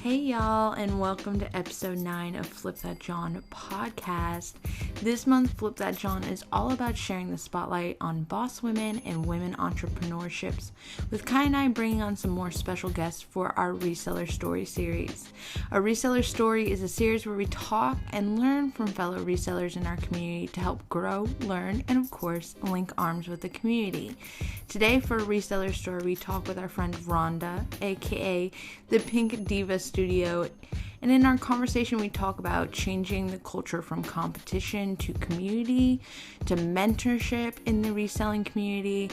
Hey y'all, and welcome to episode 9 of Flip That Jawn podcast. This month, Flip That Jawn is all about sharing the spotlight on boss women and women entrepreneurships, with Kiaya and I bringing on some more special guests for our Reseller Story series. A Reseller Story is a series where we talk and learn from fellow resellers in our community to help grow, learn, and of course, link arms with the community. Today, for a Reseller Story, we talk with our friend Rhonda, aka the Pink Diva Studio, and in our conversation we talk about changing the culture from competition to community, to mentorship in the reselling community,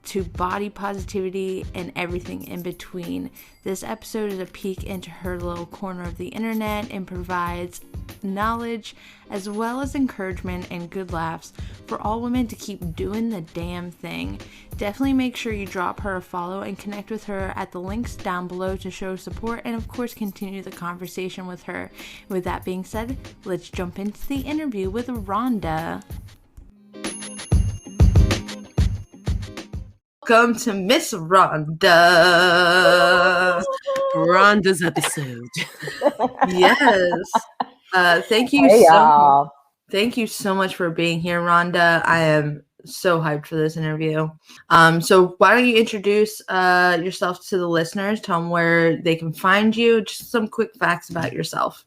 to body positivity, and everything in between. This episode is a peek into her little corner of the internet and provides knowledge as well as encouragement and good laughs for all women to keep doing the damn thing. Definitely make sure you drop her a follow and connect with her at the links down below to show support and of course continue the conversation with her. With that being said, let's jump into the interview with Rhonda. Welcome to Miss Rhonda. Rhonda's episode. Yes. Thank you Thank you so much for being here, Rhonda. I am so hyped for this interview. So why don't you introduce yourself to the listeners, tell them where they can find you, just some quick facts about yourself.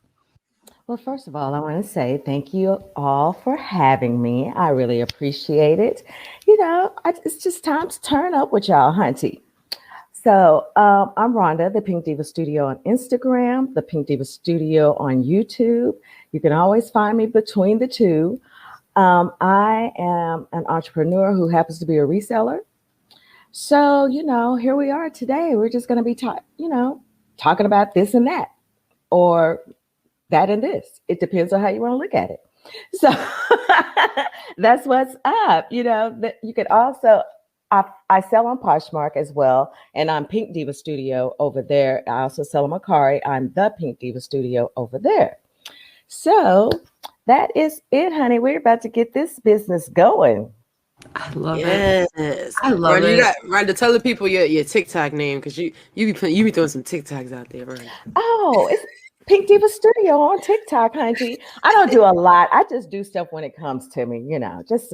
Well, first of all, I want to say thank you all for having me. I really appreciate it. It's just time to turn up with y'all, hunty. So I'm Rhonda, the Pink Diva Studio on Instagram, the Pink Diva Studio on YouTube. You can always find me between the two. I am an entrepreneur who happens to be a reseller. So, here we are today. We're just going to be talking about this and that, or that and this. It depends on how you want to look at it. So that's what's up. You could also, I sell on Poshmark as well, and I'm Pink Diva Studio over there. I also sell on Macari. I'm the Pink Diva Studio over there. So that is it, honey. We're about to get this business going. I love it. I love Rhonda, it. You got Rhonda, tell the people your TikTok name, because you be throwing some TikToks out there, right? Oh, it's Pink Diva Studio on TikTok, honey. I don't do a lot. I just do stuff when it comes to me, just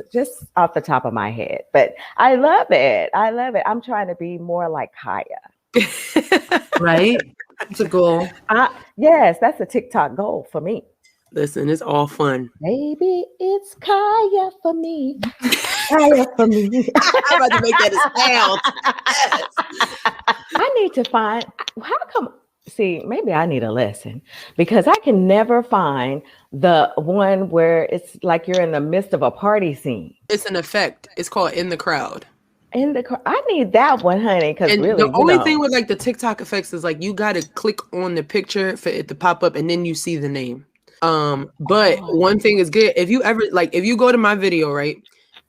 off the top of my head. But I love it. I'm trying to be more like Kiaya. Right? It's a goal. Yes, that's a TikTok goal for me. Listen, it's all fun. Baby, it's Kiaya for me. Kiaya for me. I'm about to make that a sound. I need to find, how come? See, maybe I need a lesson, because I can never find the one where it's like you're in the midst of a party scene. It's an effect. It's called In the Crowd. I need that one, honey, because really, the only thing with like the TikTok effects is like you got to click on the picture for it to pop up, and then you see the name. But one thing is good. If you go to my video, right,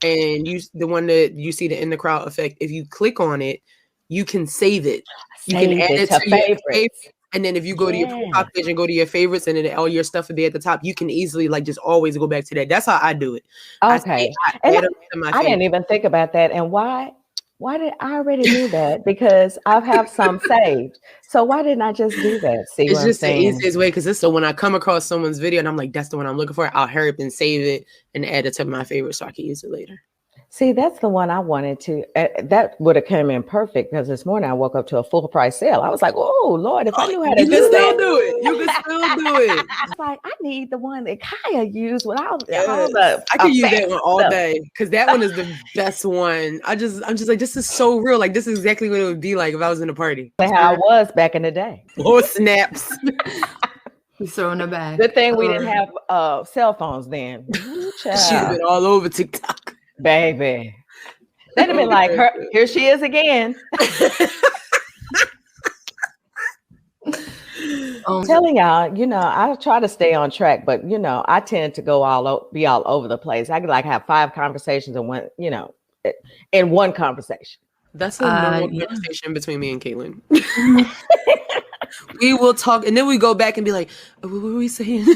and the one that you see the In the Crowd effect, if you click on it, you can save it. You can add it to favorites. And then if you go to your profile page and go to your favorites, and then all your stuff will be at the top, you can easily just always go back to that. That's how I do it. Okay. I didn't even think about that. And why did I already do that? Because I have some saved. So why didn't I just do that? See, it's just the easiest way, because so when I come across someone's video and I'm like, that's the one I'm looking for, I'll hurry up and save it and add it to my favorite so I can use it later. See, that's the one I wanted to. That would have come in perfect, because this morning I woke up to a full price sale. I was like, "Oh Lord, if I knew how to do that, you can still do it." I was like, I need the one that Kiaya used with all the. I can use that one all day, because that one is the best one. I'm just like, this is so real. Like, this is exactly what it would be like if I was in a party. How I was back in the day. Oh, snaps. He's throwing it back. Good thing we didn't have cell phones then. She'd have been all over TikTok. Baby, that'd have been like, her. Here she is again. Telling y'all, I try to stay on track, but I tend to be all over the place. I could have 5 conversations in one, in one conversation. That's a normal conversation between me and Caitlin. We will talk, and then we go back and be like, what were we saying?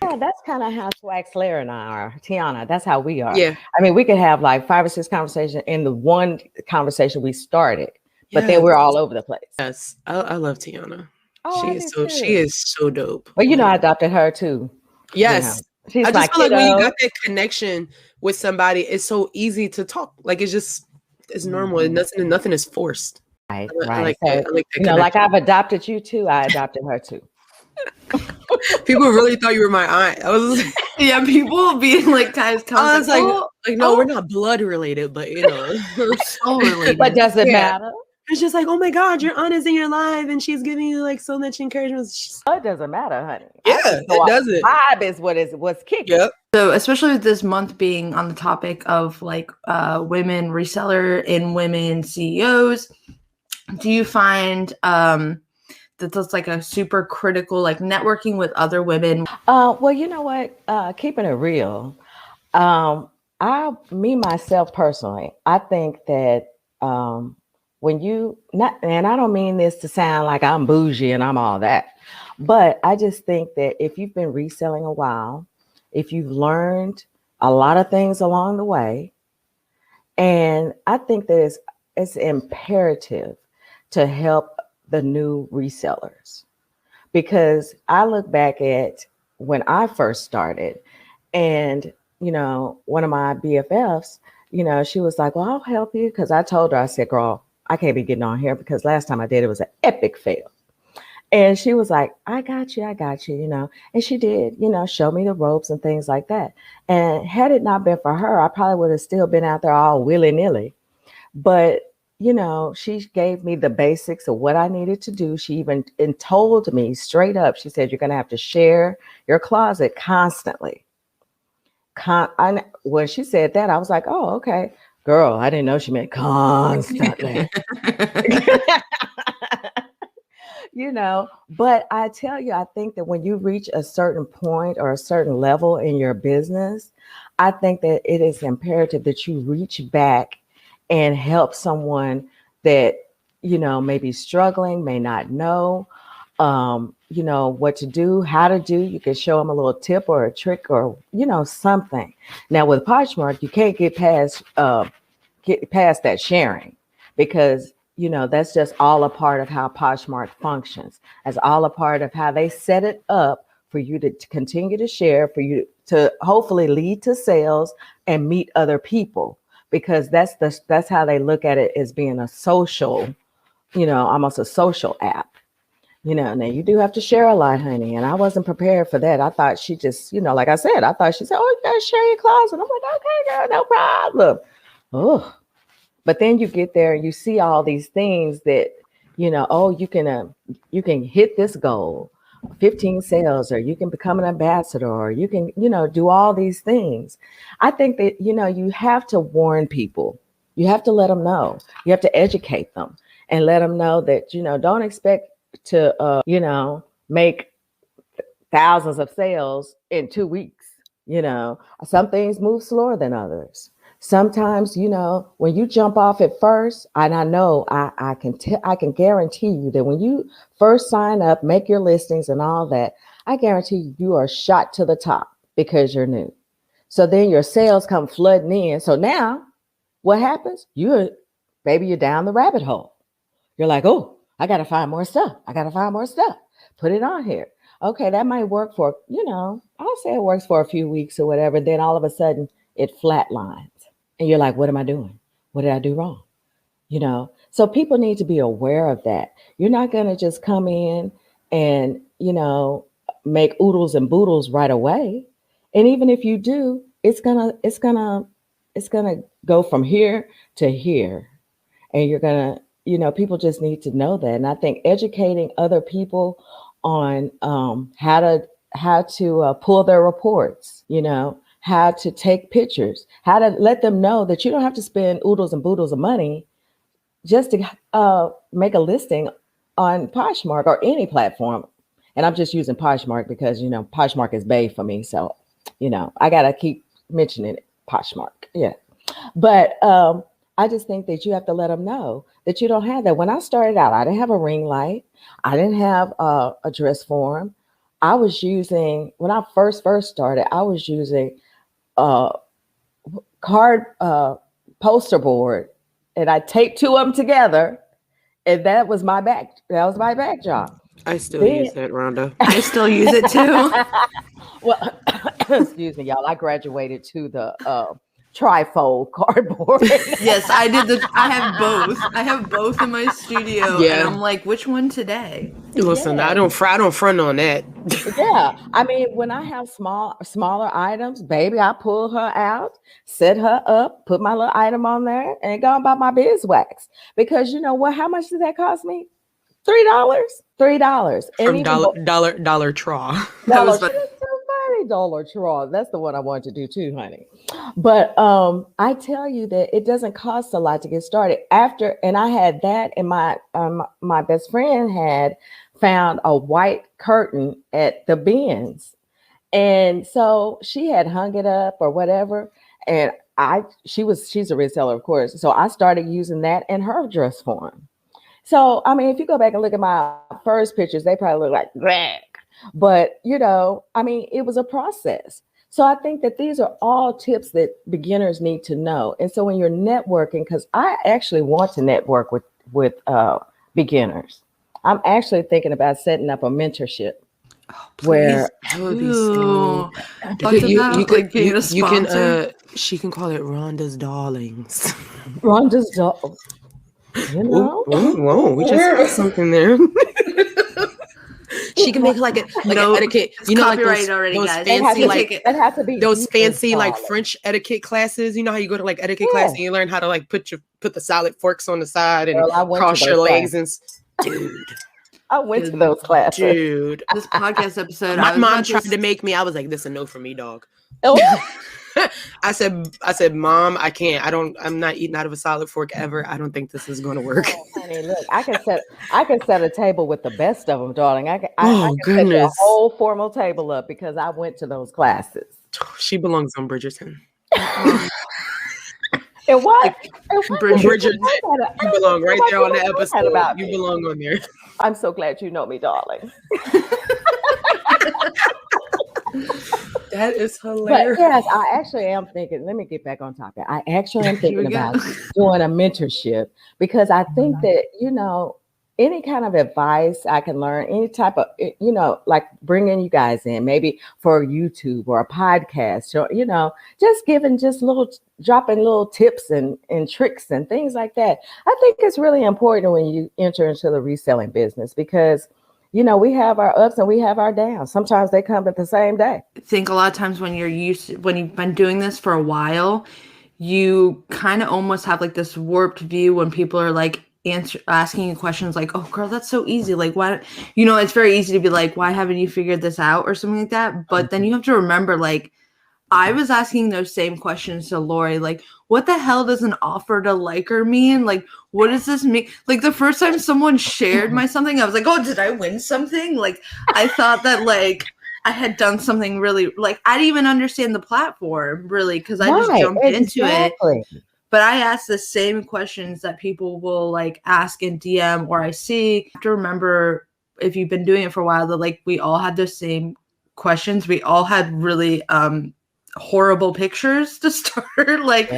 Yeah, that's kind of how Swag Slayer and I are. Tiana, that's how we are. Yeah. I mean, we could have 5 or 6 conversations in the one conversation we started, but then we're all over the place. Yes, I love Tiana. Oh, She is so dope. Well, I adopted her too. Yes. She's I just my feel like when you kiddo. got that connection with somebody, it's so easy to talk. Like it's normal. And nothing is forced. Right. I like So, that. I like that like I've adopted you too. I adopted her too. People really thought you were my aunt. I was yeah, people being like, guys, I was like, no, we're not blood related, but soul related. But does it matter? It's just like, oh my God, your aunt is in your life and she's giving you like so much encouragement. It doesn't matter, honey. Yeah, it doesn't. Vibe is what's kicking. Yep. So especially with this month being on the topic of like women reseller and women CEOs, do you find that that's like a super critical, like networking with other women? Well, you know what? Keeping it real. Myself personally, I think that when you and I don't mean this to sound like I'm bougie and I'm all that, but I just think that if you've been reselling a while, if you've learned a lot of things along the way, and I think that it's imperative to help the new resellers, because I look back at when I first started, and one of my BFFs, she was like, well, I'll help you, because I told her, I said, girl, I can't be getting on here because last time I did, it was an epic fail. And she was like, I got you, and she did, show me the ropes and things like that. And had it not been for her, I probably would have still been out there all willy-nilly. But, she gave me the basics of what I needed to do. She even told me straight up, she said, you're going to have to share your closet constantly. When she said that, I was like, oh, okay. Girl, I didn't know she meant constantly. But I tell you, I think that when you reach a certain point or a certain level in your business, I think that it is imperative that you reach back and help someone that, may be struggling, may not know, what to do, how to do. You can show them a little tip or a trick or, something. Now with Poshmark, you can't get past that sharing, because that's just all a part of how Poshmark functions. As all a part of how they set it up for you to continue to share, for you to hopefully lead to sales and meet other people, because that's how they look at it, as being a social, almost a social app. Now you do have to share a lot, honey. And I wasn't prepared for that. I thought she just, like I said, I thought she said, oh, you gotta share your closet. I'm like, okay, girl, no problem. Oh, but then you get there and you see all these things that, you can hit this goal, 15 sales, or you can become an ambassador, or you can, do all these things. I think that, you have to warn people. You have to let them know. You have to educate them and let them know that, don't expect to, make thousands of sales in 2 weeks. Some things move slower than others. Sometimes, when you jump off at first, and I know I can guarantee you that when you first sign up, make your listings and all that, I guarantee you are shot to the top because you're new. So then your sales come flooding in. So now what happens? You're down the rabbit hole. You're like, oh, I got to find more stuff. Put it on here. Okay, that might work for, I'll say it works for a few weeks or whatever. Then all of a sudden it flatlines. And you're like, what am I doing? What did I do wrong? So people need to be aware of that. You're not going to just come in and, make oodles and boodles right away. And even if you do, it's going to go from here to here. And you're going to, people just need to know that. And I think educating other people on how to pull their reports, how to take pictures, how to let them know that you don't have to spend oodles and boodles of money just to make a listing on Poshmark or any platform. And I'm just using Poshmark because, Poshmark is bae for me. So, I got to keep mentioning it, Poshmark. Yeah. But I just think that you have to let them know that you don't have that. When I started out, I didn't have a ring light. I didn't have a dress form. I was using, when I first started, I was using card poster board, and I taped two of them together And that was my back. That was my back job. I still Then, use that, Rhonda. I still use it too. well, excuse me, y'all. I graduated to the trifold cardboard. Yes, I did. I have both. I have both in my studio, Yeah. and I'm like, which one today? Listen, Yeah. I don't front on that. Yeah, I mean, when I have smaller items, baby, I pull her out, set her up, put my little item on there, and go about my beeswax. Because you know what? How much did that cost me? $3. $3. From Dollar Tree. That was Dollar Tree. That's the one I wanted to do too, honey. But I tell you that it doesn't cost a lot to get started. After, and I had that, and my best friend had found a white curtain at the bins, and so she had hung it up or whatever. And she's a reseller, of course. So I started using that in her dress form. So, I mean, if you go back and look at my first pictures, they probably look like rag. But, you know, I mean, it was a process. So I think that these are all tips that beginners need to know. And so when you're networking, because I actually want to network with beginners, I'm actually thinking about setting up a mentorship. Where that would be so. You can she can call it Rhonda's Darlings. Rhonda's doll. You know? Whoa, we just said something there. She can make like an etiquette. You know, like those fancy those fancy like French etiquette classes. You know how you go to like etiquette class and you learn how to like put the solid forks on the side and cross your legs and dude. I went to those classes. Dude. This podcast episode, my mom tried to make me. I was like, this is a no for me, dog. Oh. I said, Mom, I can't. I'm not eating out of a solid fork ever. I don't think this is going to work. Oh, honey, look, I can set a table with the best of them, darling. I can goodness. set a whole formal table up because I went to those classes. She belongs on Bridgerton. And what? Bridgerton. You belong right there on the episode. You belong on there. I'm so glad you know me, darling. That is hilarious. But yes, I actually am thinking, let me get back on topic. I actually am thinking about doing a mentorship because I think that, you know, any kind of advice I can learn, any type of, you know, like bringing you guys in, maybe for YouTube or a podcast, or, you know, just dropping little tips and tricks and things like that. I think it's really important when you enter into the reselling business because, you know, we have our ups and we have our downs. Sometimes they come at the same day. I think a lot of times when you've been doing this for a while, you kind of almost have like this warped view when people are like asking you questions like, oh girl, that's so easy. Like, why, you know, it's very easy to be like, why haven't you figured this out or something like that? But then you have to remember, like, I was asking those same questions to Lori, like, what the hell does an offer to liker mean? Like, what does this mean? Like, the first time someone shared my something, I was like, oh, did I win something? Like, I thought that, like, I had done something really, like, I didn't even understand the platform, really, because I just jumped into it. But I ask the same questions that people will, like, ask in DM or I see. You have to remember, if you've been doing it for a while, that, like, we all had the same questions. We all had really, horrible pictures to start. Like,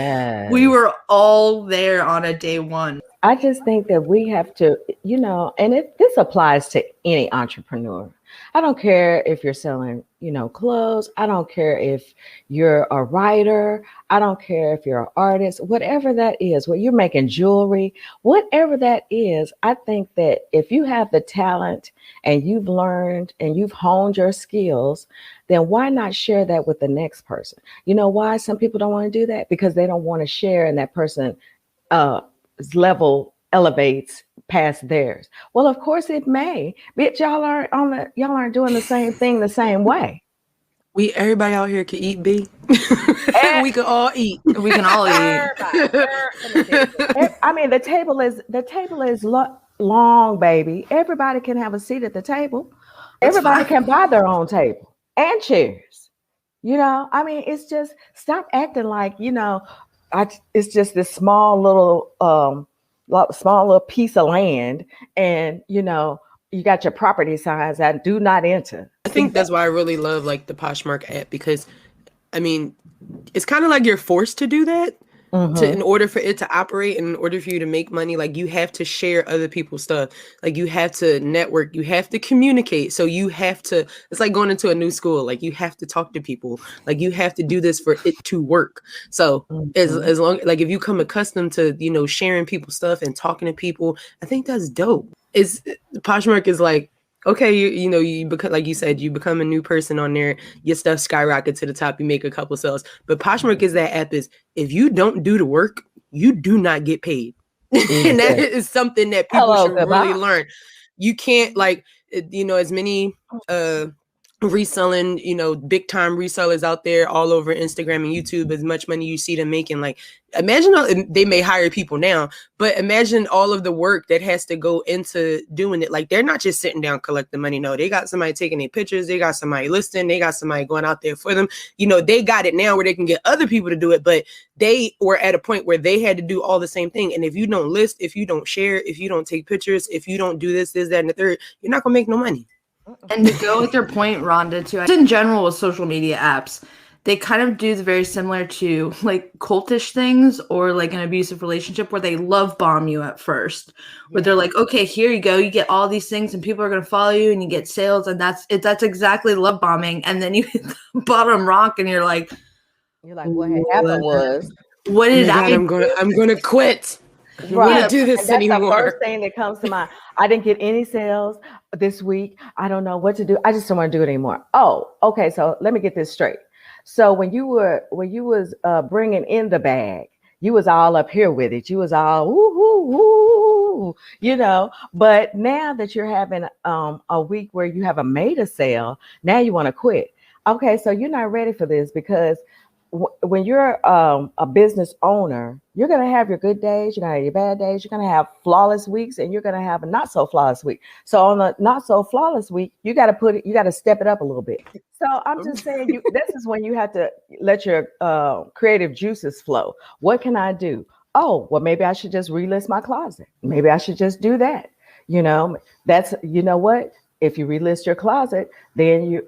we were all there on a day one. I just think that we have to, you know, and this applies to any entrepreneur. I don't care if you're selling, you know, clothes. I don't care if you're a writer. I don't care if you're an artist, whatever that is, you're making jewelry, whatever that is. I think that if you have the talent and you've learned and you've honed your skills, then why not share that with the next person? You know why some people don't want to do that? Because they don't want to share and that person level elevates past theirs. Well, of course it may, but y'all aren't doing the same thing the same way. Everybody out here can eat, B. We can all eat. We can all eat. I mean, the table is long, baby. Everybody can have a seat at the table. Everybody can buy their own table and chairs. You know, I mean, it's just stop acting like, you know, it's just this small little piece of land, and you know, you got your property signs that do not enter. I think that's why I really love like the Poshmark app, because I mean, it's kind of like you're forced to do that. In order for it to operate and in order for you to make money, like you have to share other people's stuff. Like you have to network, you have to communicate. So you have to, it's like going into a new school. Like you have to talk to people. Like you have to do this for it to work. So as long, like if you come accustomed to, you know, sharing people's stuff and talking to people, I think that's dope. Poshmark is like, okay, you know, you become, like you said, you become a new person on there, your stuff skyrockets to the top, you make a couple sales. But Poshmark is that app is, if you don't do the work, you do not get paid. And that is something that people should really learn. You can't, like, you know, as many reselling, you know, big time resellers out there all over Instagram and YouTube, as much money you see them making. Like, imagine they may hire people now, but imagine all of the work that has to go into doing it. Like, they're not just sitting down collecting money. No, they got somebody taking their pictures, they got somebody listing, they got somebody going out there for them. You know, they got it now where they can get other people to do it, but they were at a point where they had to do all the same thing. And if you don't list, if you don't share, if you don't take pictures, if you don't do this, that, and the third, you're not gonna make no money. And to go with your point, Rhonda, too, in general with social media apps, they kind of do the very similar to like cultish things or like an abusive relationship where they love bomb you at first. Where they're like, okay, here you go, you get all these things and people are going to follow you and you get sales, and that's exactly love bombing. And then you hit the bottom rock and you're like what had happened was, what did I do? I'm gonna quit. I don't want to do this anymore. That's the first thing that comes to mind. I didn't get any sales this week. I don't know what to do. I just don't want to do it anymore. Oh, okay. So let me get this straight. So when you was bringing in the bag, you was all up here with it. You was all woo, you know. But now that you're having a week where you haven't made a sale, now you want to quit. Okay, so you're not ready for this, because when you're a business owner, you're going to have your good days, you're going to have your bad days, you're going to have flawless weeks, and you're going to have a not so flawless week. So on the not so flawless week, you got to step it up a little bit. So I'm just saying, this is when you have to let your creative juices flow. What can I do? Oh, well, maybe I should just relist my closet. Maybe I should just do that. You know, you know what? If you relist your closet, then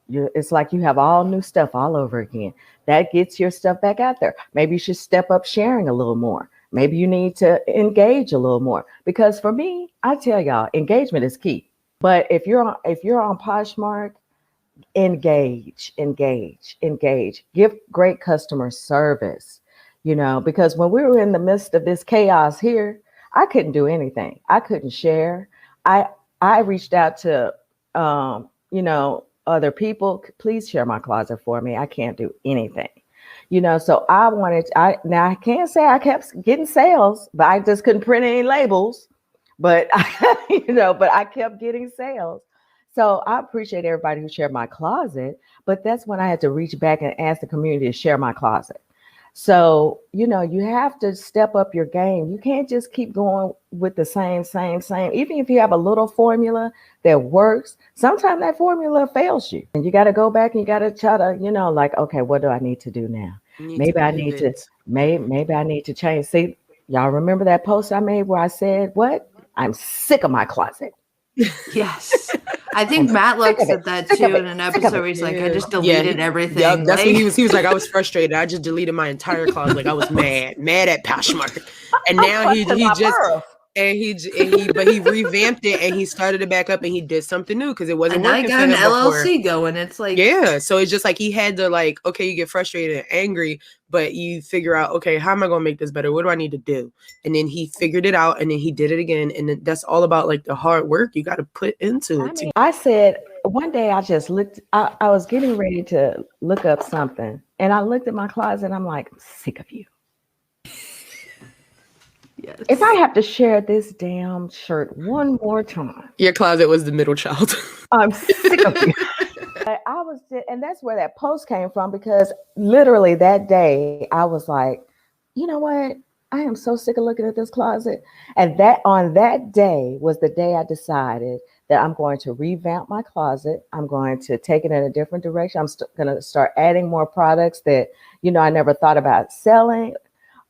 it's like you have all new stuff all over again. That gets your stuff back out there. Maybe you should step up sharing a little more. Maybe you need to engage a little more. Because for me, I tell y'all, engagement is key. But if you're on Poshmark, engage. Give great customer service. You know, because when we were in the midst of this chaos here, I couldn't do anything. I couldn't share. I reached out to you know, other people. Please share my closet for me. I can't do anything, you know. So now I can't say I kept getting sales, but I just couldn't print any labels. But I kept getting sales. So I appreciate everybody who shared my closet, but that's when I had to reach back and ask the community to share my closet. So, you know, you have to step up your game. You can't just keep going with the same. Even if you have a little formula that works, sometimes that formula fails you. And you got to go back and you got to try to, you know, like, okay, what do I need to do now? Maybe I need to change. See, y'all remember that post I made where I said, what? I'm sick of my closet. Yes. I think Matt Lux said that too in an episode where he's like, I just deleted everything. Yep, that's what he was. He was like, I was frustrated. I just deleted my entire closet. Like I was mad at Poshmark. And now he revamped it and he started it back up and he did something new because it wasn't working. And I got an LLC going. It's like, yeah. So it's just like he had to, like, okay, you get frustrated and angry, but you figure out, okay, how am I going to make this better? What do I need to do? And then he figured it out and then he did it again. And then that's all about like the hard work you got to put into it. I said, one day I just looked, I was getting ready to look up something and I looked at my closet and I'm like, I'm sick of you. Yes. If I have to share this damn shirt one more time. Your closet was the middle child. I'm sick of you. And that's where that post came from, because literally that day I was like, you know what? I am so sick of looking at this closet. And on that day was the day I decided that I'm going to revamp my closet. I'm going to take it in a different direction. I'm going to start adding more products that, you know, I never thought about selling.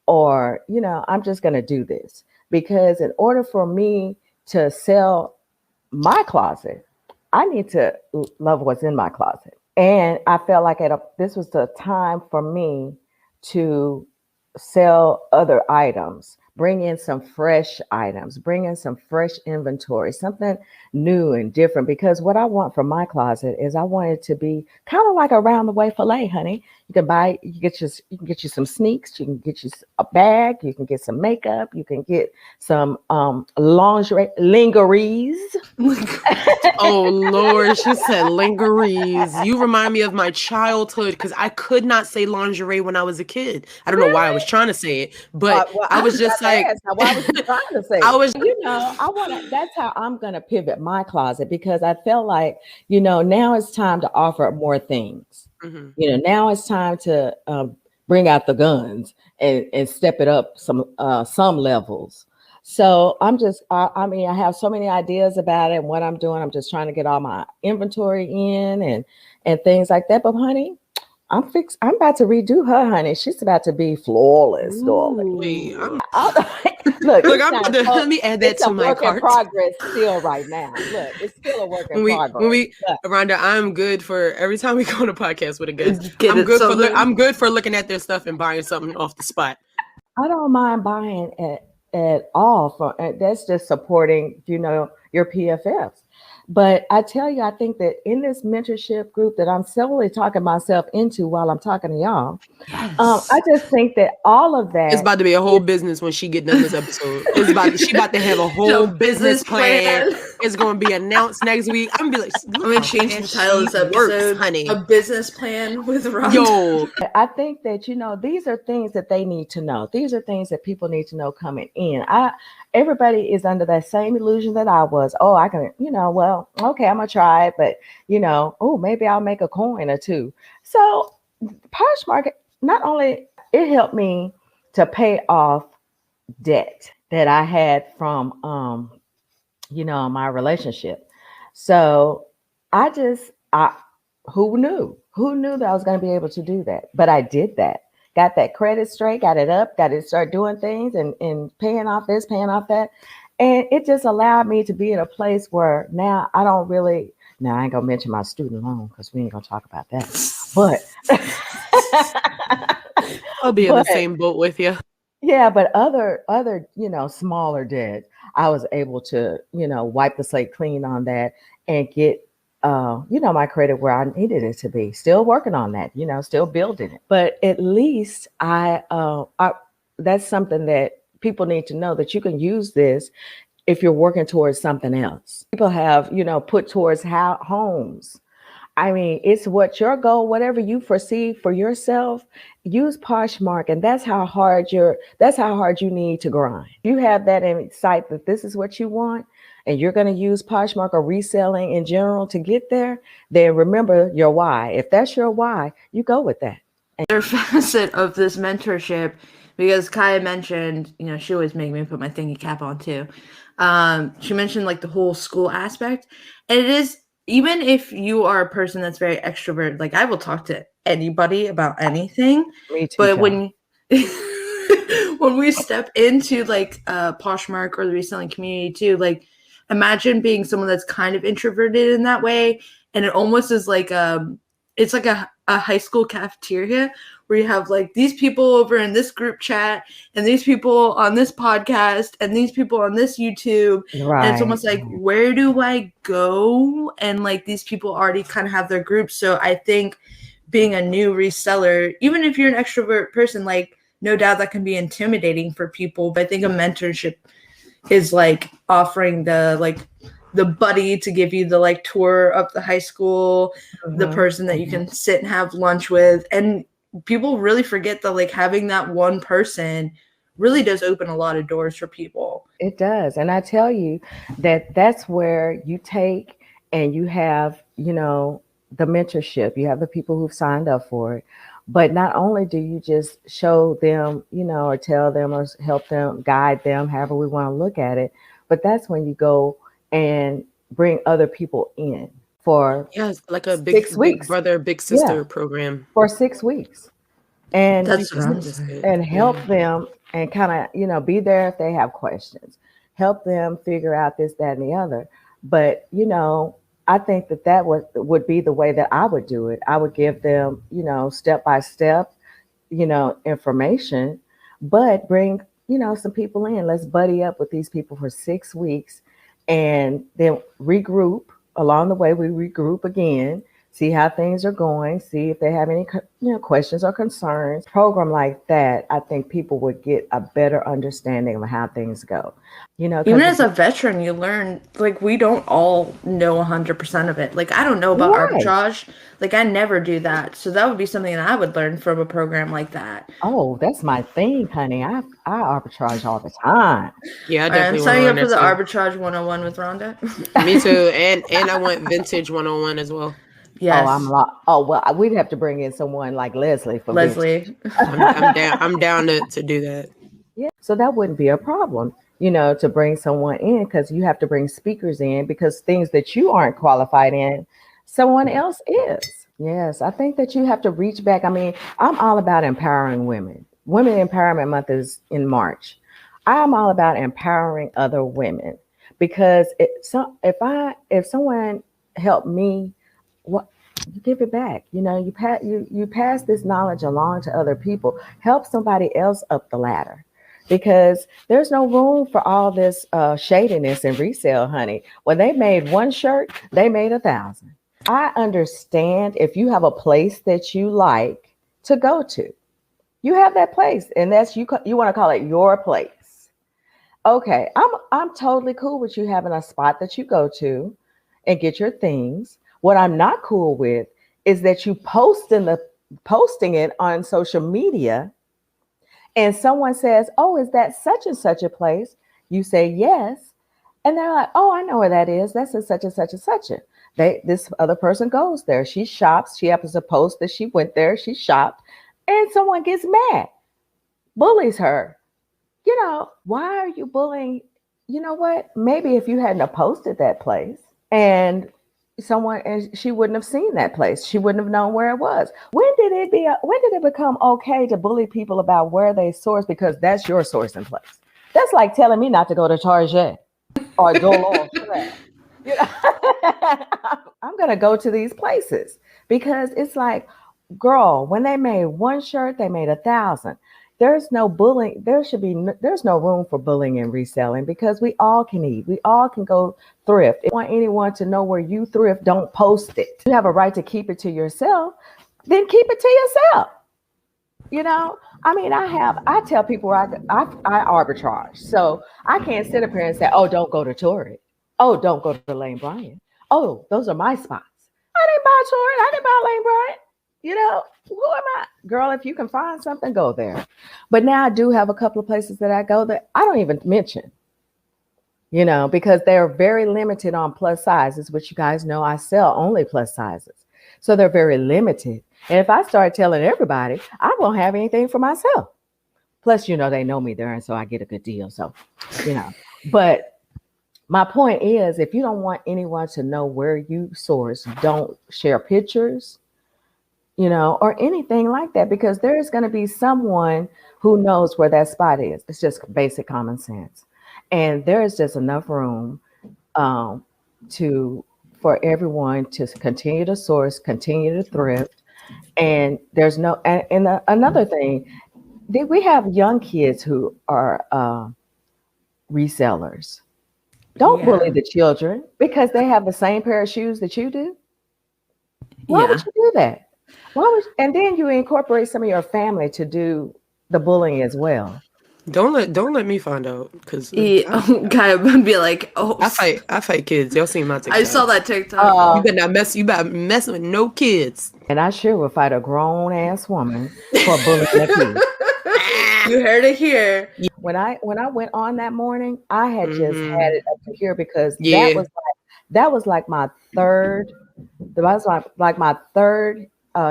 Or, you know, I'm just going to do this, because in order for me to sell my closet, I need to love what's in my closet. And I felt like this was the time for me to sell other items, bring in some fresh items, bring in some fresh inventory, something new and different. Because what I want from my closet is I want it to be kind of like a round the way filet, honey. You can buy, you can get you some sneaks, you can get you a bag, you can get some makeup, you can get some lingerie, lingeries. Oh Lord, she said lingeries. You remind me of my childhood because I could not say lingerie when I was a kid. I don't know why I was trying to say it, but Well, I was just like, why was you trying to say? I was, I want to. That's how I'm going to pivot my closet because I felt like, now it's time to offer more things. Mhm. Now it's time to bring out the guns and step it up some levels. So I mean, I have so many ideas about it and what I'm doing. I'm just trying to get all my inventory in and things like that. But honey, I'm about to redo her, honey. She's about to be flawless, darling. Wait, Look, let me add that to my work in cart. progress still right now. Look, it's still a work in progress. Rhonda, I'm good for every time we go on a podcast with a guest. I'm good for looking at their stuff and buying something off the spot. I don't mind buying at all. That's just supporting, your PFFs. But I tell you, I think that in this mentorship group that I'm solely talking myself into while I'm talking to y'all, I just think that all of that it's about to be a whole business when she get done this episode. She about to have a whole business plan. It's going to be announced next week. I'm gonna be like, I'm gonna change the title of this episode, honey. A business plan with Rhonda. Yo, I think that these are things that they need to know. These are things that people need to know coming in. Everybody is under that same illusion that I was. Oh, I can, well, okay, I'm gonna try it, but maybe I'll make a coin or two. So Poshmark, not only it helped me to pay off debt that I had from my relationship. So who knew that I was going to be able to do that? But I did that. Got that credit straight, got it up, got to start doing things and paying off this, paying off that. And it just allowed me to be in a place where now I don't really, now I ain't going to mention my student loan because we ain't going to talk about that. But I'll be in the same boat with you. Yeah, but other smaller debt, I was able to, wipe the slate clean on that and get my credit where I needed it to be. Still working on that, still building it. But at least I that's something that people need to know, that you can use this if you're working towards something else. People have, put towards homes. I mean, it's what your goal, whatever you foresee for yourself, use Poshmark. And that's how hard you need to grind. You have that in sight that this is what you want, and you're going to use Poshmark or reselling in general to get there, then remember your why. If that's your why, you go with that. Another facet of this mentorship, because Kiaya mentioned, she always make me put my thingy cap on too. She mentioned like the whole school aspect. And it is, even if you are a person that's very extrovert, like I will talk to anybody about anything. Me too, but when we step into like Poshmark or the reselling community too, like imagine being someone that's kind of introverted in that way, and it almost is like it's like a high school cafeteria where you have like these people over in this group chat and these people on this podcast and these people on this YouTube. Right. And it's almost like, where do I go? And like these people already kind of have their groups. So I think being a new reseller, even if you're an extrovert person, like no doubt that can be intimidating for people. But I think a mentorship is like offering the buddy to give you the like tour of the high school, the person that you can sit and have lunch with. And people really forget that like having that one person really does open a lot of doors for people. It does. And I tell you that's where you take and you have, the mentorship, you have the people who've signed up for it. But not only do you just show them, or tell them or help them, guide them, however we want to look at it, but that's when you go and bring other people in for like a big brother, big sister program for 6 weeks, and that's and help them and kind of be there if they have questions, help them figure out this, that, and the other. But I think that would be the way that I would do it. I would give them step by step information but bring, some people in. Let's buddy up with these people for 6 weeks and then regroup. Along the way, we regroup again, see how things are going, see if they have any questions or concerns. Program like that, I think people would get a better understanding of how things go. Even as a veteran, you learn, like, we don't all know 100% of it. Like, I don't know about arbitrage. Like, I never do that. So that would be something that I would learn from a program like that. Oh, that's my thing, honey. I arbitrage all the time. Yeah, I definitely I'm signing up for the arbitrage 101 with Rhonda. Me too. And I want vintage 101 as well. Yes. Well, we'd have to bring in someone like Leslie for Leslie. I'm down to do that. Yeah. So that wouldn't be a problem, to bring someone in, because you have to bring speakers in, because things that you aren't qualified in, someone else is. Yes. I think that you have to reach back. I mean, I'm all about empowering women. Women Empowerment Month is in March. I'm all about empowering other women, because if someone helped me, what, you give it back. You pass this knowledge along to other people. Help somebody else up the ladder, because there's no room for all this shadiness and resale, honey. When they made one shirt, they made 1,000. I understand if you have a place that you like to go to. You have that place, and that's you want to call it your place. Okay, I'm totally cool with you having a spot that you go to and get your things. What I'm not cool with is that you posting it on social media, and someone says, "Oh, is that such and such a place?" You say yes, and they're like, "Oh, I know where that is. That's a such and such and such a." This other person goes there. She shops. She happens to post that she went there. She shopped, and someone gets mad, bullies her. Why are you bullying? You know what? Maybe if you hadn't posted that place and she wouldn't have seen that place. She wouldn't have known where it was. When did it become okay to bully people about where they source? Because that's your sourcing place. That's like telling me not to go to Target or Dollar. I'm going to go to these places, because it's like, girl, when they made one shirt, they made 1,000. There's no bullying. There's no room for bullying and reselling, because we all can eat. We all can go thrift. If you want anyone to know where you thrift, don't post it. You have a right to keep it to yourself. Then keep it to yourself. I mean, I tell people I arbitrage. So I can't sit up here and say, "Oh, don't go to Torrid. Oh, don't go to Lane Bryant. Oh, those are my spots." I didn't buy Torrid. I didn't buy Lane Bryant. Who am I? Girl, if you can find something, go there. But now I do have a couple of places that I go that I don't even mention, because they're very limited on plus sizes, which you guys know I sell only plus sizes. So they're very limited. And if I start telling everybody, I won't have anything for myself. Plus, they know me there, and so I get a good deal. So, but my point is, if you don't want anyone to know where you source, don't share pictures, or anything like that, because there's going to be someone who knows where that spot is. It's just basic common sense. And there's just enough room for everyone to continue to source, continue to thrift. And there's another thing, we have young kids who are resellers. Don't bully the children because they have the same pair of shoes that you do. Why would you do that? And then you incorporate some of your family to do the bullying as well. Don't let me find out, because Kiaya would be like, "Oh, I fight kids. Y'all seen my TikTok? I saw that TikTok. You better not mess with no kids." And I sure would fight a grown ass woman for bullying a kid. You heard it here. When I went on that morning, I had just had it up to here, because that was like my third. That was like my third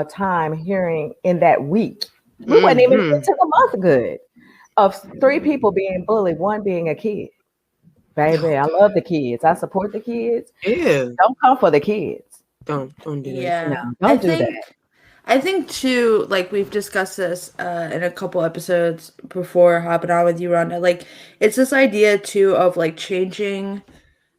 time hearing in that week. We wasn't even into the month good of 3 people being bullied, 1 being a kid. Baby, I love the kids. I support the kids. Yeah. Don't come for the kids. Don't do that. Yeah. No, don't do that. I think too, like we've discussed this in a couple episodes before hopping on with you, Rhonda. Like, it's this idea too of like changing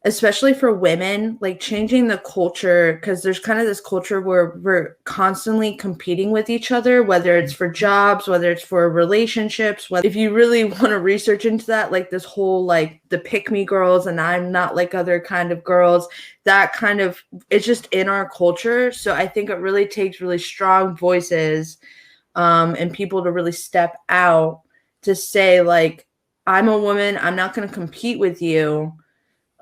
especially for women, like changing the culture, because there's kind of this culture where we're constantly competing with each other, whether it's for jobs, whether it's for relationships. If you really want to research into that, like this whole like the pick me girls and I'm not like other kind of girls, that kind of, it's just in our culture. So I think it really takes really strong voices and people to really step out to say like, I'm a woman, I'm not going to compete with you.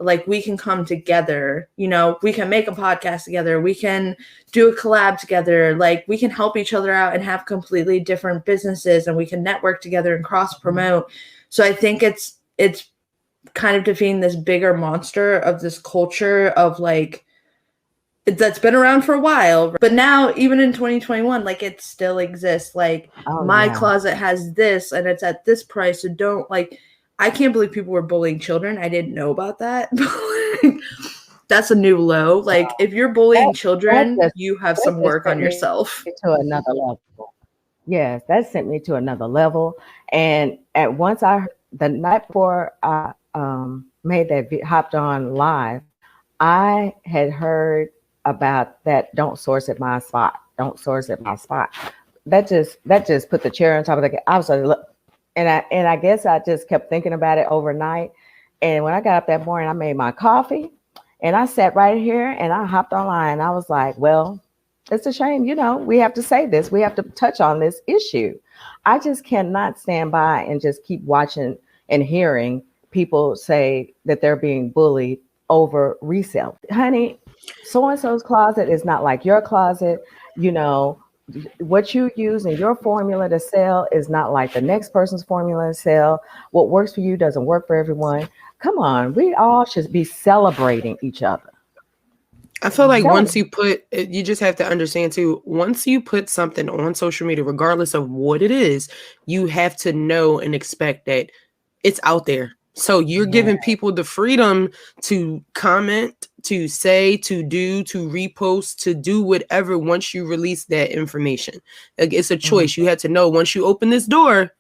Like we can come together, you know, we can make a podcast together, we can do a collab together, like we can help each other out and have completely different businesses, and we can network together and cross promote. So I think it's kind of defeating this bigger monster of this culture of like that's been around for a while, but now even in 2021, like it still exists. Like my closet has this and it's at this price, so don't like. I can't believe people were bullying children. I didn't know about that. That's a new low. Like if you're bullying children, you have some work on yourself. To another level. Yes, that sent me to another level. And at once the night before I made that hopped on live, I had heard about that. Don't source at my spot. Don't source at my spot. That just put the cherry on top of the. I was like, look. And I guess I just kept thinking about it overnight. And when I got up that morning, I made my coffee and I sat right here and I hopped online. I was like, well, it's a shame, you know, we have to say this. We have to touch on this issue. I just cannot stand by and just keep watching and hearing people say that they're being bullied over resale. Honey, so-and-so's closet is not like your closet, you know. What you use in your formula to sell is not like the next person's formula to sell. What works for you doesn't work for everyone. Come on, we all should be celebrating each other. I feel like once you just have to understand too, once you put something on social media, regardless of what it is, you have to know and expect that it's out there. So you're giving people the freedom to comment, to say, to do, to repost, to do whatever once you release that information. Like, it's a choice. You have to know once you open this door,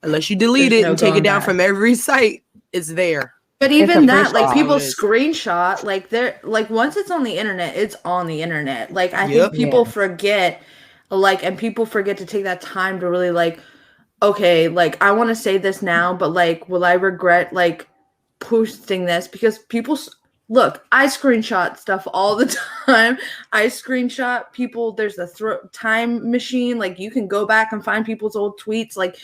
unless you delete it and take it down from every site, it's there. But even that, like people screenshot, like they're like once it's on the internet, it's on the internet. Like I think people forget, like, and people forget to take that time to really like, okay, like I want to say this now, but like, will I regret like posting this? Because people look, I screenshot stuff all the time. I screenshot people. There's a time machine. Like you can go back and find people's old tweets. Like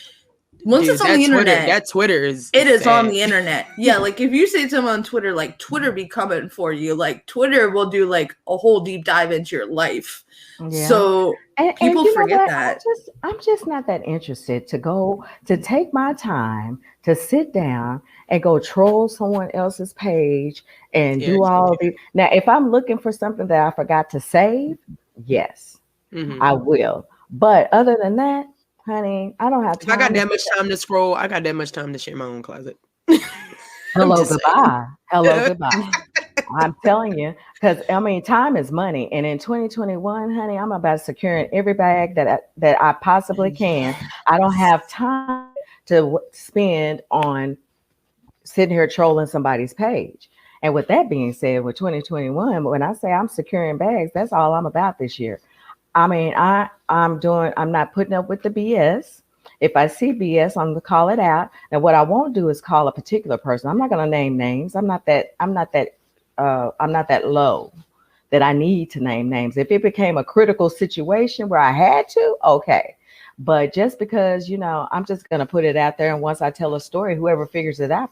once it's on the internet, that Twitter is on the internet. Yeah, like if you say something on Twitter, like Twitter be coming for you. Like Twitter will do like a whole deep dive into your life. Yeah. So people forget that. I'm just not that interested to take my time to sit down and go troll someone else's page and do all the. Now, if I'm looking for something that I forgot to save, yes, I will. But other than that, honey, I don't have time. If I got that much time to scroll, I got that much time to share my own closet. Hello, goodbye. Hello, goodbye. I'm telling you, because I mean, time is money, and in 2021, honey, I'm about securing every bag that I possibly can. I don't have time to spend on sitting here trolling somebody's page. And with that being said, with 2021, when I say I'm securing bags, that's all I'm about this year. I mean, I'm not putting up with the BS. If I see BS, I'm gonna call it out. And what I won't do is call a particular person. I'm not gonna name names. I'm not that low that I need to name names. If it became a critical situation where I had to, okay. But just because, you know, I'm just gonna put it out there, and once I tell a story, whoever figures it out.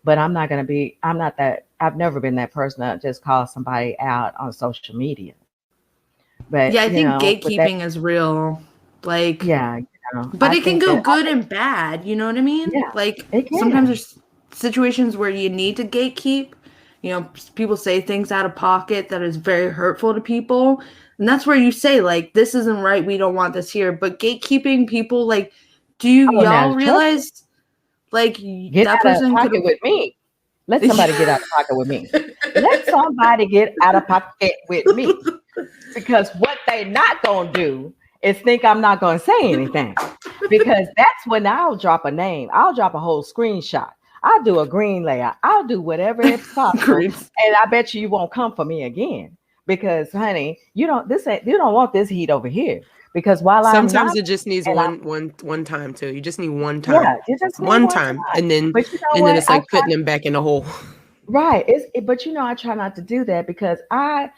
But I've never been that person that just calls somebody out on social media. But yeah, I think gatekeeping is real. Like, yeah, but it can go good and bad. You know what I mean? Yeah, like sometimes there's situations where you need to gatekeep. You know, people say things out of pocket that is very hurtful to people. And that's where you say, like, this isn't right. We don't want this here. But gatekeeping people, like, do y'all realize, like, get that person out of pocket with me? Let somebody get out of pocket with me. Let somebody get out of pocket with me. Because what they not going to do is think I'm not going to say anything. Because that's when I'll drop a name. I'll drop a whole screenshot. I'll do a green layout. I'll do whatever is possible. Green. And I bet you won't come for me again. Because honey, you don't want this heat over here. Because while sometimes it just needs one time too. You just need one time. Yeah, you just need one time. And then but you know and then it's like putting them back in the hole. Right. But you know, I try not to do that because I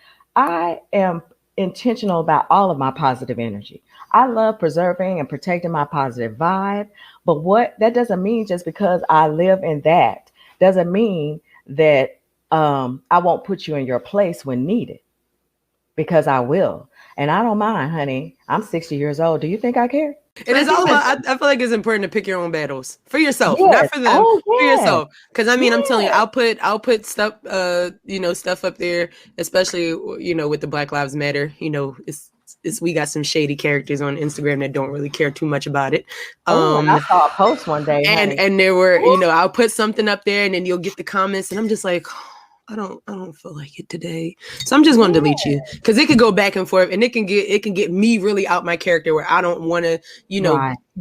am intentional about all of my positive energy. I love preserving and protecting my positive vibe. But that doesn't mean just because I live in that doesn't mean that I won't put you in your place when needed. Because I will. And I don't mind, honey. I'm 60 years old. Do you think I care? It is all about, I feel like it's important to pick your own battles for yourself, yes. not for them, for yes. yourself. Because I mean, I'm telling you, I'll put stuff, stuff up there, especially, with the Black Lives Matter. It's we got some shady characters on Instagram that don't really care too much about it. And I saw a post one day, and there were, I'll put something up there, and then you'll get the comments, and I'm just like, I don't feel like it today. So I'm just going to delete you because it could go back and forth and it can get me really out my character where I don't want to,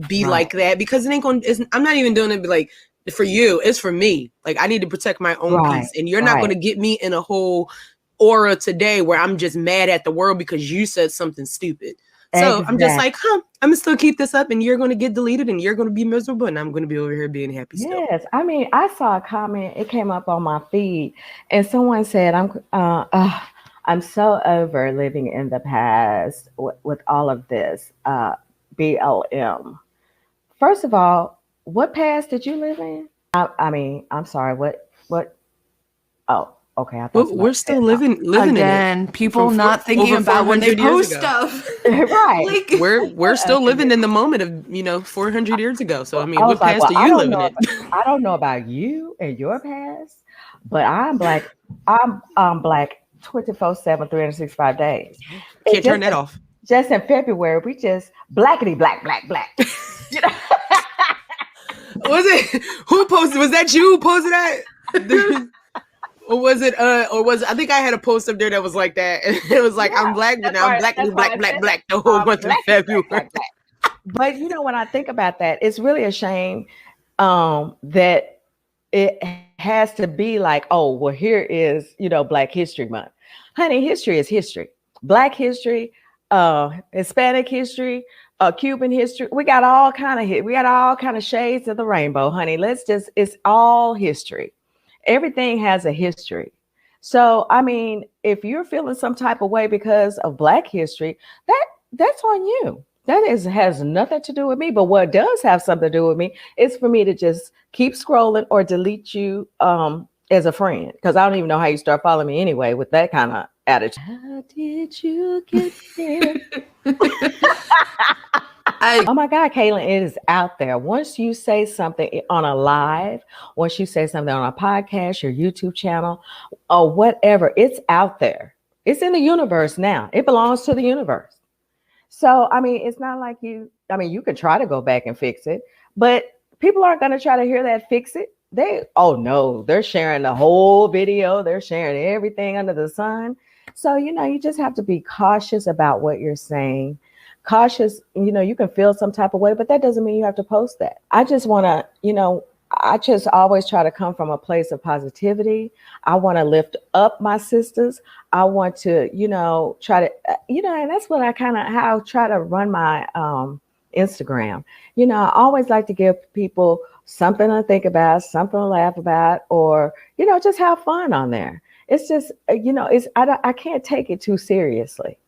be like that because it ain't going to, I'm not even doing it like for you. It's for me. Like I need to protect my own peace and you're not going to get me in a whole aura today where I'm just mad at the world because you said something stupid. So I'm just like, I'm gonna still keep this up and you're gonna get deleted and you're gonna be miserable and I'm gonna be over here being happy still. Yes, I mean, I saw a comment, it came up on my feed and someone said, I'm so over living in the past with all of this BLM. First of all, what past did you live in? I mean, I'm sorry, what? Oh. Okay, we're still living again, in it. People not thinking about when they post stuff. Right. Like, we're still living in the moment of 400 years ago. So I mean, what past are you living in? I don't know about you and your past, but I'm black. I'm black 24/7, 365 days. Can't turn that off. Just in February, we just blackity black. Was it who posted? Was that you who posted that? Or was it? I think I had a post up there that was like that. And it was like, I'm black, but now I'm black the whole month of February. But when I think about that, it's really a shame that it has to be like, oh, well, here is, Black History Month. Honey, history is history. Black history, Hispanic history, Cuban history. We got all kind of shades of the rainbow, honey. It's all history. Everything has a history. So, I mean, if you're feeling some type of way because of Black history, that's on you. That has nothing to do with me. But what does have something to do with me is for me to just keep scrolling or delete you as a friend. Because I don't even know how you start following me anyway with that kind of attitude. How did you get here? Oh my God, Caitlin, it is out there. Once you say something on a live, once you say something on a podcast, your YouTube channel, or whatever, it's out there. It's in the universe now. It belongs to the universe. So, I mean, it's not like you can try to go back and fix it, but people aren't going to try to hear that fix it. They're sharing the whole video. They're sharing everything under the sun. So, you just have to be cautious about what you're saying. Cautious, you can feel some type of way, but that doesn't mean you have to post that. I just want to, I just always try to come from a place of positivity. I want to lift up my sisters. I want to, try to, and that's what how I try to run my Instagram. I always like to give people something to think about, something to laugh about, or, just have fun on there. It's just, I can't take it too seriously.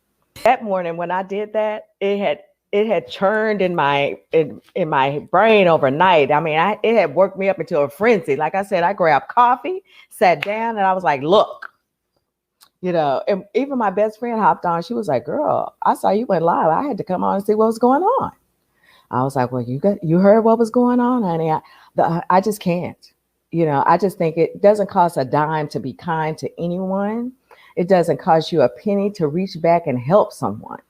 That morning when I did that, it had churned in my brain overnight. I mean, it had worked me up into a frenzy. Like I said, I grabbed coffee, sat down, and I was like, look, and even my best friend hopped on. She was like, girl, I saw you went live. I had to come on and see what was going on. I was like, well, you heard what was going on, honey. I just can't. I just think it doesn't cost a dime to be kind to anyone. It doesn't cost you a penny to reach back and help someone.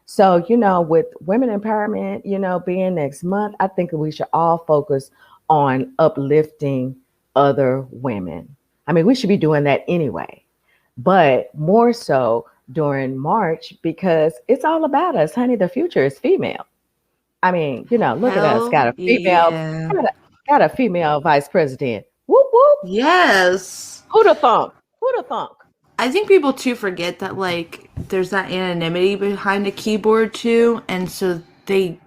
So, with women empowerment, being next month, I think we should all focus on uplifting other women. I mean, we should be doing that anyway, but more so during March because it's all about us, honey. The future is female. I mean, look at us, got a female. Got a female vice president. Whoop whoop. Yes. Who'da thunk? Who'da thunk? I think people too forget that like there's that anonymity behind a keyboard too, and so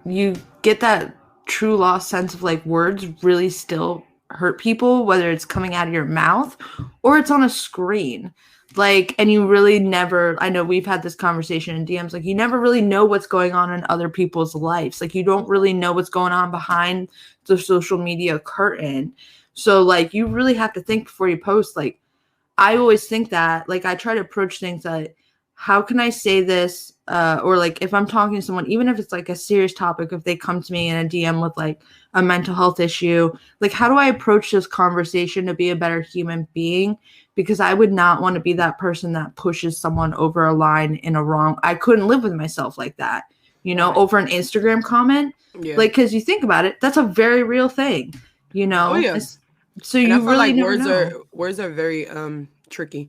you get that true lost sense of like words really still hurt people, whether it's coming out of your mouth or it's on a screen. Like, and you really never, I know we've had this conversation in DMs, like you never really know what's going on in other people's lives. Like you don't really know what's going on behind the social media curtain. So like you really have to think before you post. Like I always think that, like, I try to approach things that, how can I say this? Or like, if I'm talking to someone, even if it's like a serious topic, if they come to me in a DM with like a mental health issue, like, how do I approach this conversation to be a better human being? Because I would not want to be that person that pushes someone over a line in a wrong. I couldn't live with myself like that, you know, over an Instagram comment. Yeah. Like, because you think about it, that's a very real thing, you know? Oh, yeah. So and you I feel really like words are very tricky.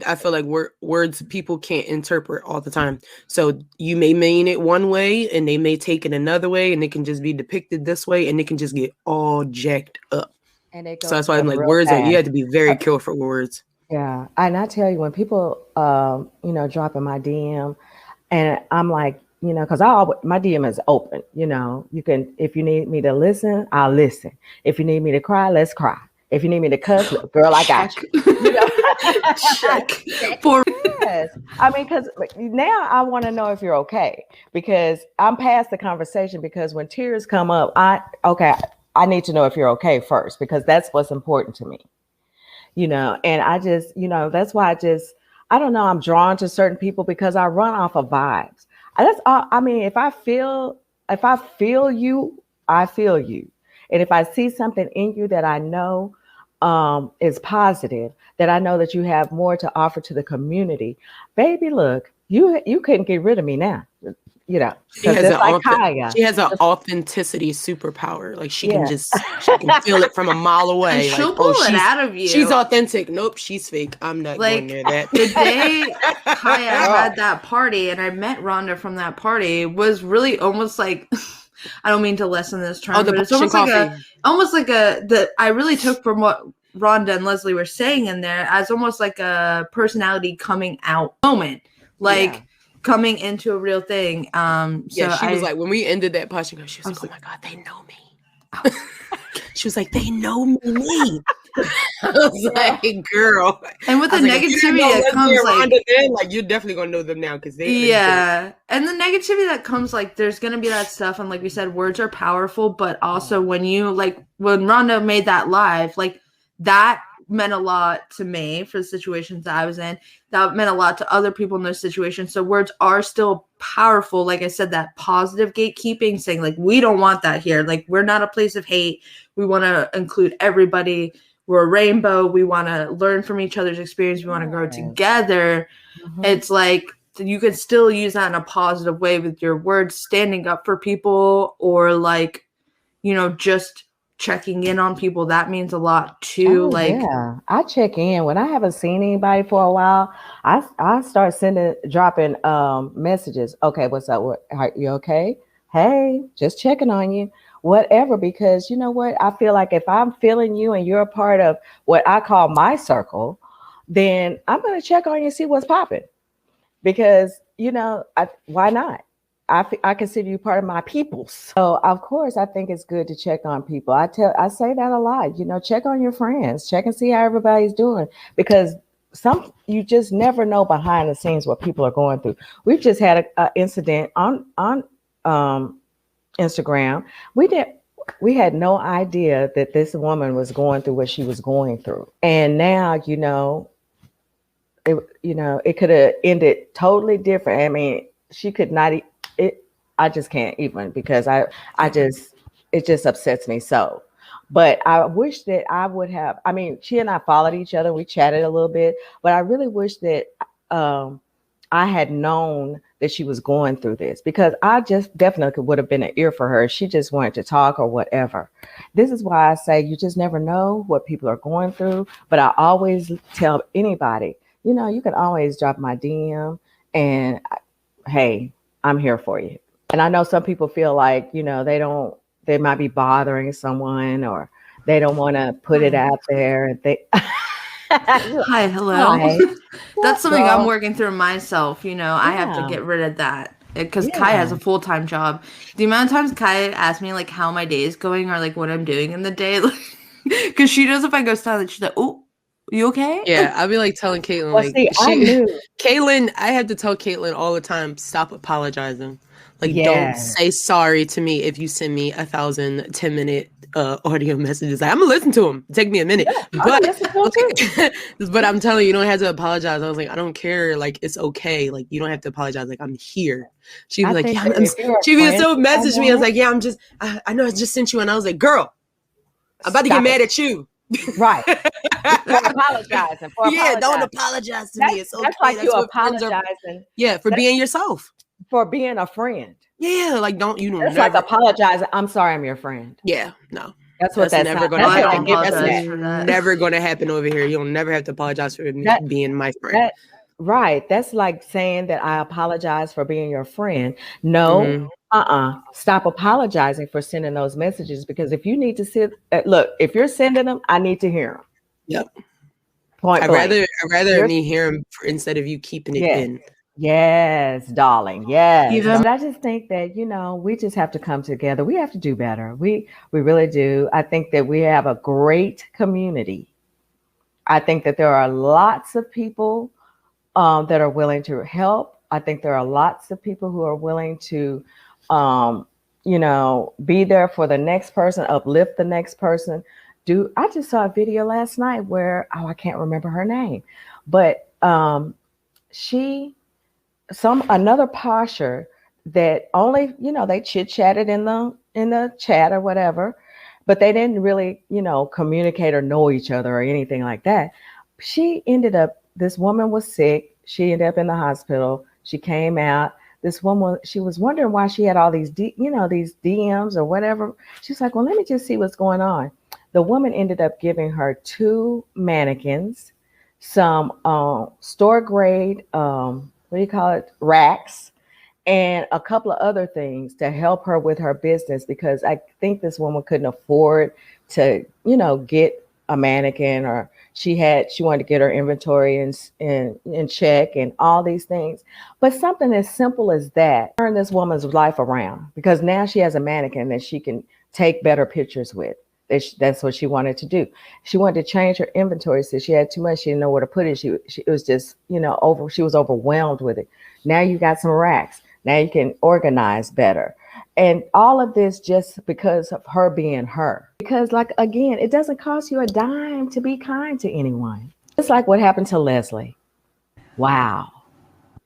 I feel like words people can't interpret all the time. So you may mean it one way and they may take it another way, and it can just be depicted this way, and it can just get all jacked up. And so that's why I'm like, words are, you have to be very careful with words. Yeah. And I tell you, when people you know, drop in my DM, and I'm like, you know, because my DM is open. You know, you can, if you need me to listen, I'll listen. If you need me to cry, let's cry. If you need me to cuss, girl, I got you. You know? Check. Yes. I mean, because now I want to know if you're okay, because I'm past the conversation, because when tears come up, I need to know if you're okay first, because that's what's important to me. You know, and I just, you know, that's why I don't know, I'm drawn to certain people because I run off of vibes. That's all. I mean, if I feel you, I feel you. And if I see something in you that I know is positive, that I know that you have more to offer to the community, baby, look, you couldn't get rid of me now. You know, she has an authenticity superpower. Like she can feel it from a mile away. And she'll pull it out of you. She's authentic. Nope, she's fake. I'm not going near that. The day Kiaya had that party and I met Rhonda from that party was really almost like, I don't mean to lessen this term, but it's almost like I really took from what Rhonda and Leslie were saying in there as almost like a personality coming out moment. Like, coming into a real thing. She was like, when we ended that pod, she was like, oh my God, they know me. She was like, they know me. I was like, girl. And with the negativity that comes, like, you're definitely gonna know them now, because they. Yeah, and the negativity that comes, like, there's gonna be that stuff, and like we said, words are powerful, but also when Rhonda made that live, like that meant a lot to me for the situations that I was in. That meant a lot to other people in those situations. So words are still powerful. Like I said, that positive gatekeeping, saying like, we don't want that here. Like, we're not a place of hate. We want to include everybody. We're a rainbow. We want to learn from each other's experience. We want to grow together. Mm-hmm. It's like, you can still use that in a positive way with your words, standing up for people, or like, you know, just checking in on people. That means a lot too. I check in when I haven't seen anybody for a while. I start dropping messages. Okay, what's up? Are you okay? Hey, just checking on you. Whatever, because you know what? I feel like if I'm feeling you and you're a part of what I call my circle, then I'm gonna check on you and see what's popping. Because you know, why not? I consider you part of my people. So of course, I think it's good to check on people. I say that a lot, you know, check on your friends, check and see how everybody's doing, because you just never know behind the scenes what people are going through. We've just had an incident on Instagram. We had no idea that this woman was going through what she was going through. And now, you know, it could have ended totally different. I mean, she could not I just can't even, because it just upsets me so. But I wish that I would have, I mean, she and I followed each other. We chatted a little bit, but I really wish that I had known that she was going through this, because I just definitely would have been an ear for her. She just wanted to talk or whatever. This is why I say you just never know what people are going through. But I always tell anybody, you know, you can always drop my DM and hey, I'm here for you. And I know some people feel like, you know, they might be bothering someone, or They don't want to put it out there. Hi, hello. Hi. That's something Girl. I'm working through myself. I have to get rid of that because Kai has a full-time job. The amount of times Kai asks me like how my day is going or like what I'm doing in the day, because she knows if I go silent, she's like, "Oh, you okay?" Yeah, I'll be like telling Caitlin, Well, see, I knew. Caitlin, I have to tell Caitlin all the time, stop apologizing. Like, don't Yes. say sorry to me if you send me 1,000 10-minute audio messages. Like, I'm gonna listen to them. Take me a minute, but but I'm telling you, you don't have to apologize. I was like, I don't care. Like, it's okay. Like, you don't have to apologize. Like, I'm here. She'd be like, yeah, she'd be so message me. I was like, yeah, I know I just sent you, and I was like, girl, I'm about to get mad at you. Right. For apologizing. Don't apologize to me. It's okay. That's like you apologizing. For being yourself. For being a friend. Yeah, like It's like apologizing. I'm sorry, I'm your friend. Yeah, no. That's never going to happen. That's never going to happen over here. You'll never have to apologize for being my friend. Right. That's like saying that I apologize for being your friend. No. Stop apologizing for sending those messages, because if you need to look, if you're sending them, I need to hear them. Yep. I'd rather me hear them instead of you keeping it in. Yes, darling. Yes. But I just think that, we just have to come together. We have to do better. We really do. I think that we have a great community. I think that there are lots of people that are willing to help. I think there are lots of people who are willing to, be there for the next person, uplift the next person. I just saw a video last night where, I can't remember her name, but another posher that only, they chit-chatted in the chat or whatever, but they didn't really, communicate or know each other or anything like that. This woman was sick. She ended up in the hospital. She came out. This woman, she was wondering why she had all these, these DMs or whatever. She's like, well, let me just see what's going on. The woman ended up giving her 2 mannequins, some store grade, racks, and a couple of other things to help her with her business, because I think this woman couldn't afford to, get a mannequin, or she wanted to get her inventory in check and all these things. But something as simple as that turned this woman's life around, because now she has a mannequin that she can take better pictures with. That's what she wanted to do. She wanted to change her inventory. So she had too much. She didn't know where to put it. It was just, she was overwhelmed with it. Now you got some racks. Now you can organize better. And all of this just because of her being her. Because again, it doesn't cost you a dime to be kind to anyone. It's like what happened to Leslie. Wow.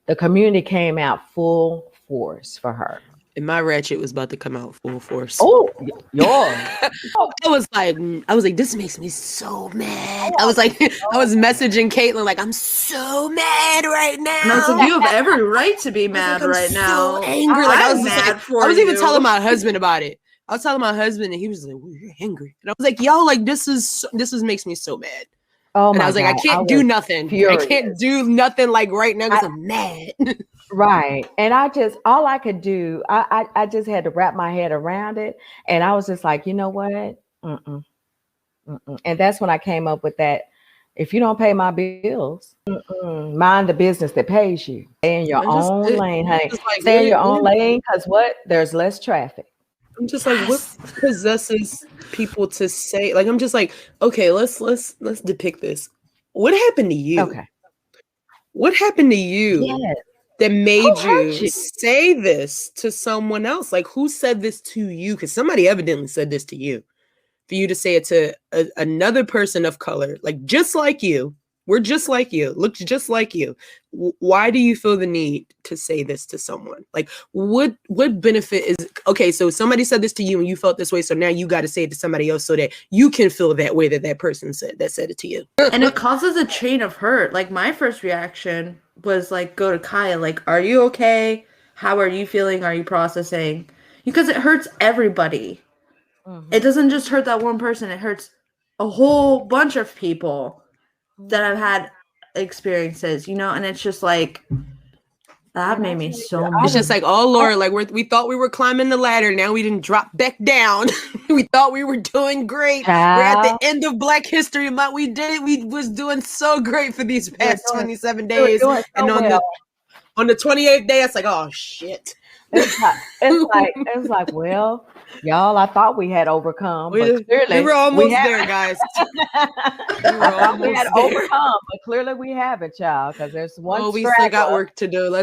The community came out full force for her. And my ratchet was about to come out full force. Oh, yours. I was like, this makes me so mad. I was messaging Caitlin like, I'm so mad right now. And I was like, you have every right to be mad right now. So angry. I was mad for you. I was even telling my husband about it. I was telling my husband, and he was like, well, you're angry. And I was like, yo, like this makes me so mad. Oh, and I was like, I can't do nothing. Furious. I can't do nothing like right now because I'm mad. Right. And all I could do, I just had to wrap my head around it. And I was just like, you know what? And that's when I came up with that. If you don't pay my bills, mind the business that pays you. Stay in your own lane, honey. Stay in your own lane, because there's less traffic. I'm just like, what possesses people to say? Like, I'm just like, okay, let's depict this. What happened to you? Okay. What happened to you? Yes. That made you say this to someone else? Like, who said this to you? Because somebody evidently said this to you. For you to say it to another person of color, like just like you, we're just like you, looks just like you. Why do you feel the need to say this to someone? Like, what benefit is? Okay, so somebody said this to you and you felt this way, so now you got to say it to somebody else so that you can feel that way that person said it to you. And it causes a chain of hurt. Like, my first reaction was like, go to Kiaya, like, are you okay? How are you feeling? Are you processing? Because it hurts everybody. Mm-hmm. It doesn't just hurt that one person. It hurts a whole bunch of people that have had experiences, and it's just like, That made me so mad. It's just like, oh Lord, like we thought we were climbing the ladder. Now we didn't drop back down. We thought we were doing great. We're at the end of Black History Month. We did it. We was doing so great for these past 27 days. And on the 28th day, it's like, oh shit. It's like, well, y'all, I thought we had overcome, but clearly we were almost there, guys. We had overcome, but clearly we haven't, y'all, because there's one. Oh, we still got work to do.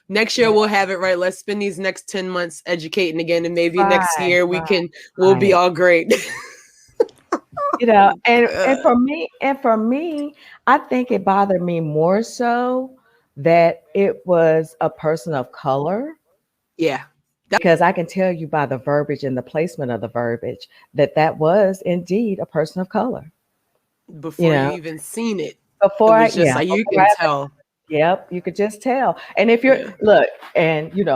Next year we'll have it right. Let's spend these next 10 months educating again, and maybe next year we'll be all great. And for me, I think it bothered me more so that it was a person of color. Yeah. Because I can tell you by the verbiage and the placement of the verbiage that was indeed a person of color. Before you even seen it. You can tell. Yep, you could just tell. And if you're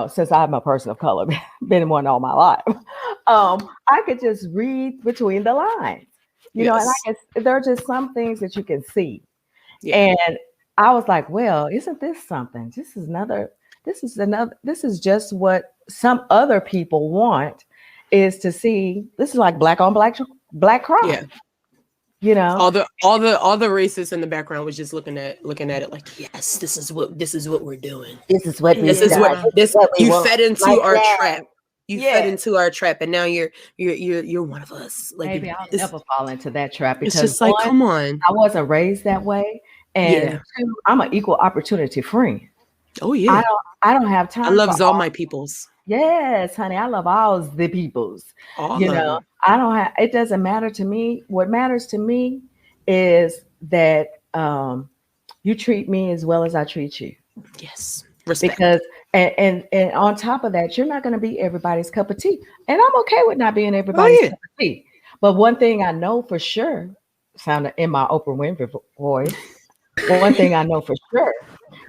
since I'm a person of color, been one all my life, I could just read between the lines. And I guess there are just some things that you can see. Yeah. And I was like, well, isn't this something? This is just what some other people want, is to see. This is like black on black crime. Yeah. All the racists in the background was just looking at it like, yes, this is what we're doing. You fed into our trap. You fed into our trap, and now you're one of us. Like, maybe I'll never fall into that trap, because it's just like, come on, I wasn't raised that way, and two, I'm an equal opportunity friend. Oh yeah, I don't have time. I love all my peoples. Yes, honey, I love all the peoples. I don't have. It doesn't matter to me. What matters to me is that you treat me as well as I treat you. Yes, respect. Because and on top of that, you're not going to be everybody's cup of tea, and I'm okay with not being everybody's cup of tea. But one thing I know for sure, sounded in my Oprah Winfrey voice. One thing I know for sure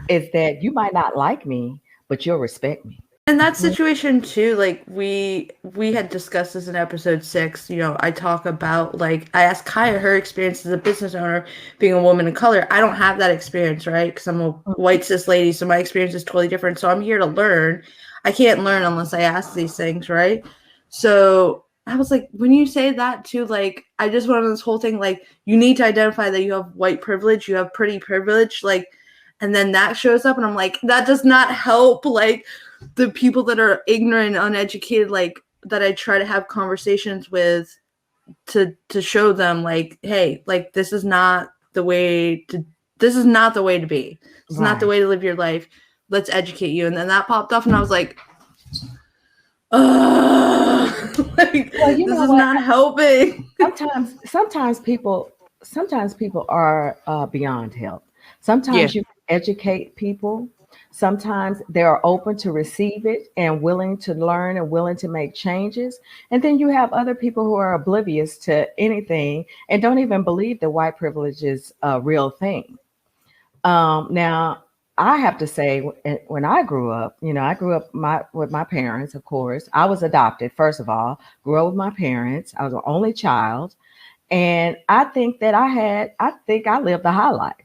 is that you might not like me, but you'll respect me. In that situation too, like we had discussed this in episode 6. I talk about, like, I asked Kiaya her experience as a business owner, being a woman of color. I don't have that experience, right? Because I'm a white cis lady, so my experience is totally different. So I'm here to learn. I can't learn unless I ask these things, right? So I was like, when you say that too, like, I just went on this whole thing, like, you need to identify that you have white privilege, you have pretty privilege, like, and then that shows up, and I'm like, that does not help, like, the people that are ignorant, uneducated, like, that I try to have conversations with to show them, like, hey, like, this is not the way to be. It's not the way to live your life. Let's educate you. And then that popped off, and I was like, like, this is not helping. Sometimes people are beyond help. Sometimes you educate people. Sometimes they're open to receive it and willing to learn and willing to make changes. And then you have other people who are oblivious to anything and don't even believe that white privilege is a real thing. Now, I have to say, when I grew up, I grew up with my parents, of course. I was adopted, first of all, grew up with my parents. I was the only child. And I think that I lived the high life,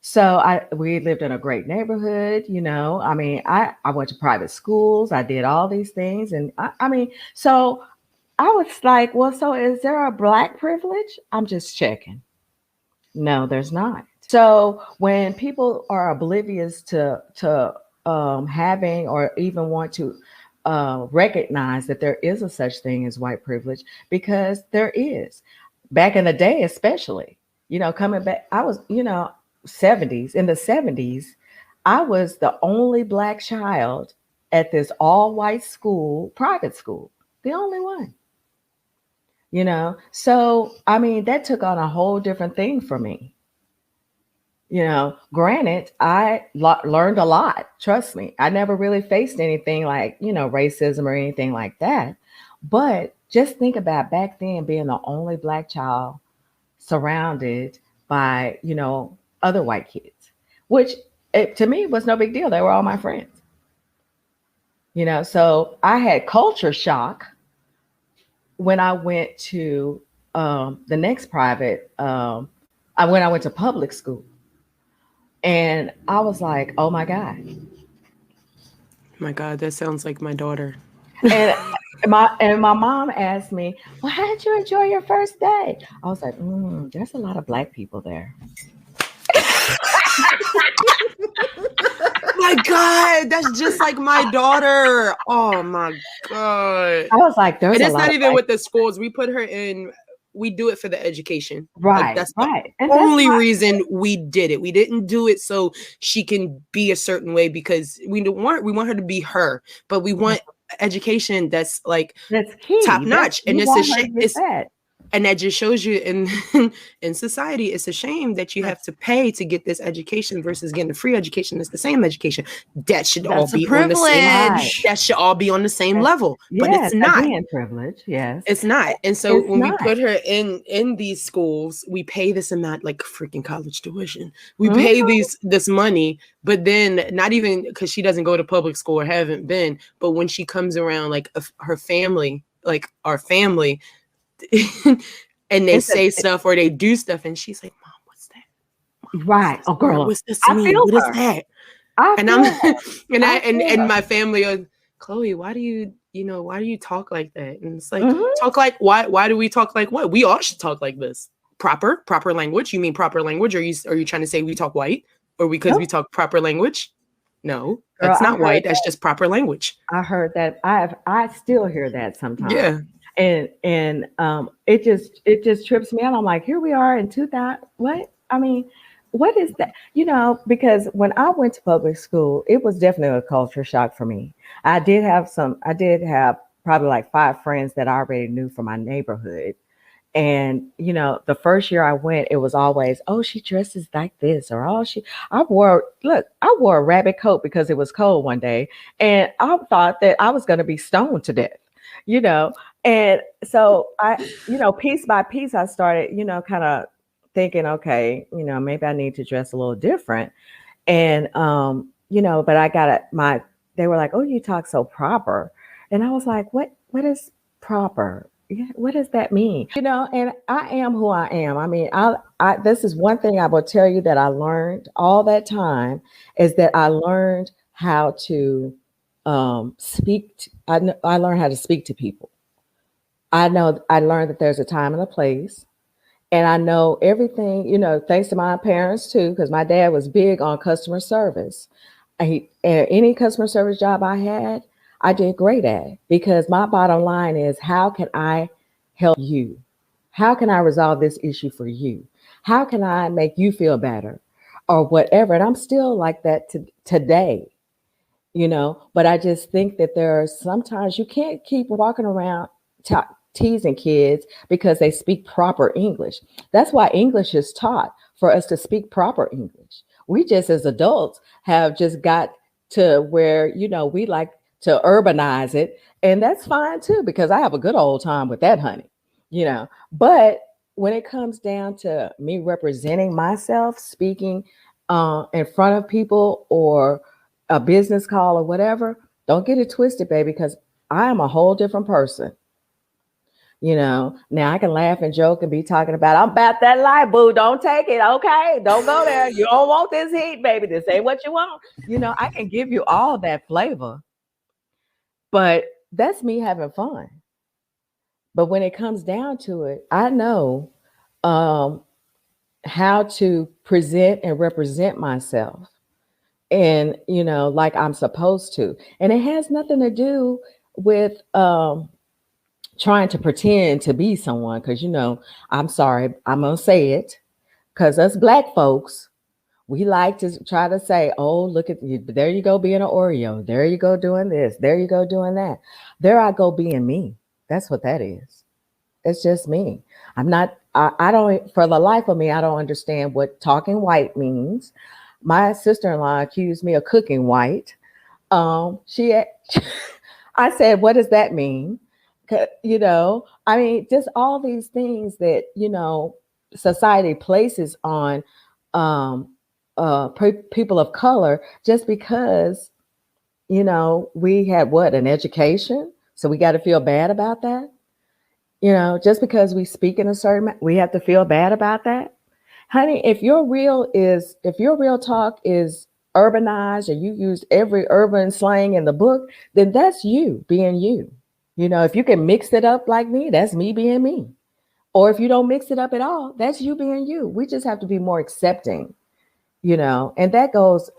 So we lived in a great neighborhood, I mean, I went to private schools. I did all these things. And so I was like, well, so is there a black privilege? I'm just checking. No, there's not. So when people are oblivious to having or even want to recognize that there is a such thing as white privilege, because there is. Back in the day, especially, coming back, I was, 70s. In the 70s, I was the only black child at this all-white school, private school, the only one. So I mean, that took on a whole different thing for me. Granted, I learned a lot. Trust me, I never really faced anything like racism or anything like that. But just think about back then being the only black child surrounded by other white kids, which to me was no big deal. They were all my friends. So I had culture shock when I went to the next private, when I went to public school. And I was like, oh my God, My God, that sounds like my daughter. And my mom asked me, "Well, how did you enjoy your first day?" I was like, "There's a lot of black people there." My God, that's just like my daughter. Oh my God. I was like, "There's And a it's lot not of even black." with the schools. We put her in, we do it for the education. Like Right, that's the right, and that's only why. reason we did it. We didn't do it so she can be a certain way because we want her to be her, but we want education that's like That's key. top That's notch. And you it's a want her to get it's that. and that just shows you in society, it's a shame that you have to pay to get this education versus getting a free education. It's the same education. That should all That's a be on the same. Right. privilege. That should all be on the same That's, level, but yes, it's not. again, privilege. Yes, It's not. And so it's when we not. put her in these schools, we pay this amount, like freaking college tuition. We pay Mhm. this money, but then not even because she doesn't go to public school or haven't been, but when she comes around, like her family, like our family, and they It's a say stuff or they do stuff, and she's like, "Mom, what's that? Mom, what's right. this Oh, word? girl, What's this I mean? feel What is her. that?" I And I'm feel her. and I I feel and her. my family are, Chloe, why do why do you talk like that? And it's like, Mhm. talk like, why do we talk like what? We all should talk like this. Proper language. You mean proper language? Are you trying to say we talk white? Or because we Nope, talk proper language? No, girl, that's not white. That's just proper language. I heard that. I still hear that sometimes, Yeah. and it just trips me out. I'm like, here we are in 2000. What? I mean, what is that? Because when I went to public school, it was definitely a culture shock for me. I did have probably like 5 friends that I already knew from my neighborhood. And the first year I went, it was always, oh, she dresses like this, or I wore a rabbit coat because it was cold one day, and I thought that I was going to be stoned to death, you know. And so piece by piece, I started, kind of thinking, okay, maybe I need to dress a little different. And but I got they were like, oh, you talk so proper, and I was like, what is proper? Yeah, what does that mean? And I am who I am. I mean, I this is one thing I will tell you that I learned all that time is that I learned how to speak. I learned how to speak to people. I know I learned that there's a time and a place. And I know everything, thanks to my parents too, because my dad was big on customer service. And any customer service job I had, I did great at, because my bottom line is, how can I help you? How can I resolve this issue for you? How can I make you feel better or whatever? And I'm still like that today, but I just think that there are sometimes you can't keep walking around teasing kids because they speak proper English. That's why English is taught, for us to speak proper English. We just as adults have just got to where, we like to urbanize it. And that's fine too, because I have a good old time with that, honey. But when it comes down to me representing myself, speaking in front of people or a business call or whatever, don't get it twisted, baby, because I am a whole different person. Now I can laugh and joke and be talking about, I'm about that life, boo. Don't take it. Okay. Don't go there. You don't want this heat, baby. This ain't what you want. I can give you all that flavor, but that's me having fun. But when it comes down to it, I know um, how to present and represent myself, and, like I'm supposed to. And it has nothing to do with, trying to pretend to be someone, because I'm sorry, I'm gonna say it, because us black folks, we like to try to say, oh, look at you, there you go being an Oreo, there you go doing this, there you go doing that, there I go being me. That's what that is. It's just me. I'm not, I don't, for the life of me, I don't understand what talking white means. My sister-in-law accused me of cooking white. She I said, what does that mean? I mean, just all these things that, society places on people of color, just because, we had an education. So we got to feel bad about that. Just because we speak in a certain, we have to feel bad about that. Honey, if your real talk is urbanized or you used every urban slang in the book, then that's you being you. You know, if you can mix it up like me, that's me being me. Or if you don't mix it up at all, that's you being you. We just have to be more accepting, you know, and that goes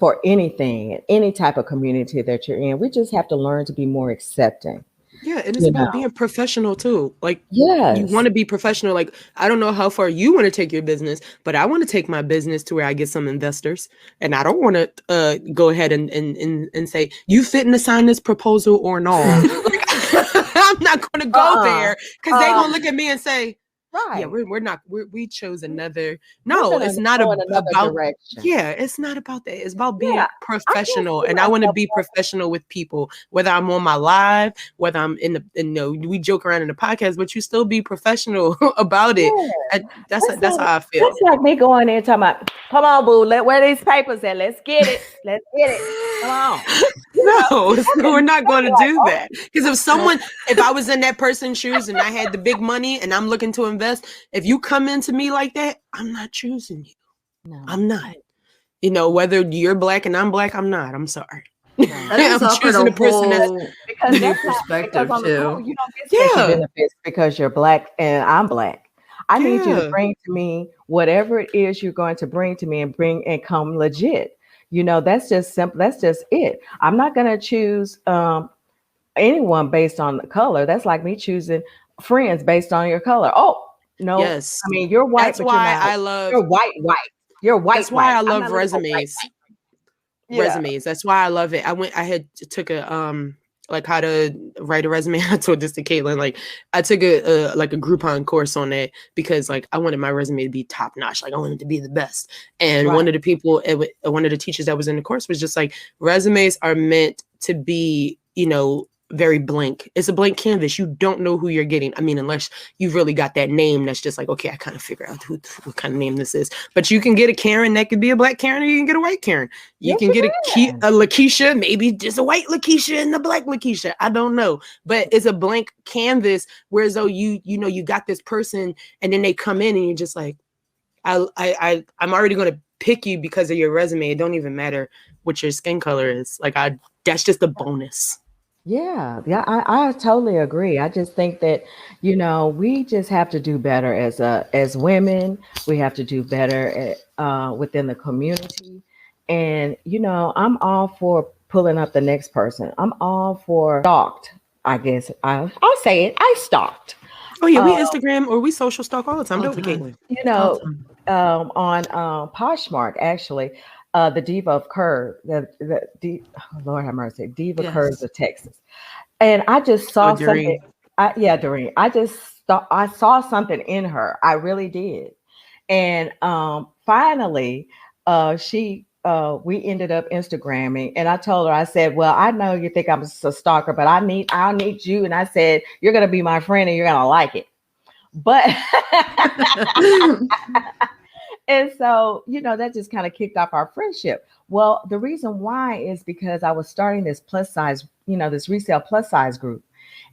for anything, any type of community that you're in. We just have to learn to be more accepting. Yeah, and it's You about know? being professional too. Like, you Yes. want to be professional. Like, I don't know how far you want to take your business, but I want to take my business to where I get some investors. And I don't want to go ahead and say, you fitting to sign this proposal or no. Like, I'm not going to go there because they're going to look at me and say, Right. yeah, we're not, we chose another. We're No, gonna it's not go in another about, direction. yeah, it's not about that. It's about being Yeah, professional. see And I want to myself be professional with people, whether I'm on my live, whether I'm we joke around in the podcast, but you still be professional about it. Yeah. And that's how I feel. That's like me going there talking about, come on, boo, where these papers at? Let's get it. Let's get it. Come on. No, we're not going to do oh. that. Because if I was in that person's shoes and I had the big money and I'm looking to invest, if you come into me like that, I'm not choosing you. No. I'm not. You know, whether you're black and I'm black, I'm not. I'm sorry. That is I'm offered choosing a the person that's whole Because new that's not, perspective because on the phone, too. you don't get special benefits because you're black and I'm black. I need you to bring to me whatever it is you're going to bring to me and come legit. You know, that's just simple. That's just it. I'm not going to choose anyone based on the color. That's like me choosing friends based on your color. Oh, no. Yes. I mean, you're white, that's but why you're not. I love. You're white. You're white. That's why I love I'm resumes. Yeah. Resumes. That's why I love it. I had took a like how to write a resume. I told this to Caitlin. Like, I took a Groupon course on that because like I wanted my resume to be top notch. Like, I wanted to be the best. And one of the people, one of the teachers that was in the course was just like, resumes are meant to be, you know, very blank. It's a blank canvas. You don't know who you're getting. I mean, unless you've really got that name that's just like, okay, I kind of figure out what kind of name this is. But you can get a Karen that could be a black Karen, or you can get a white Karen. You can get a Lakeisha, maybe just a white Lakeisha and a black Lakeisha. I don't know. But it's a blank canvas, whereas though you know, you got this person and then they come in and you're just like, I'm already going to pick you because of your resume. It don't even matter what your skin color is. Like, that's just a bonus. Yeah, I totally agree. I just think that, you know, we just have to do better as women. We have to do better within the community. And, you know, I'm all for pulling up the next person. I'm all for stalked, I guess. I'll say it. I stalked. Oh, yeah, we Instagram or we social stalk all the time, don't we, Caitlin? You know, on Poshmark, actually. The Diva of Curve, Lord have mercy, Diva Curves of Texas. And I just saw something. Doreen. I saw something in her. I really did. And finally, we ended up Instagramming, and I told her, I said, well, I know you think I'm a stalker, but I'll need you. And I said, you're going to be my friend and you're going to like it. But and so, you know, that just kind of kicked off our friendship. Well, the reason why is because I was starting this plus size, you know, this resale plus size group.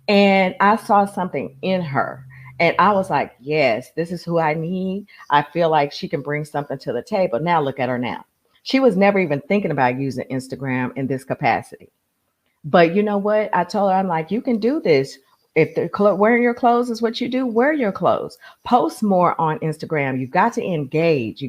And I saw something in her. And I was like, yes, this is who I need. I feel like she can bring something to the table. Now look at her now. She was never even thinking about using Instagram in this capacity. But you know what? I told her, I'm like, you can do this. If wearing your clothes is what you do, wear your clothes. Post more on Instagram. You've got to engage.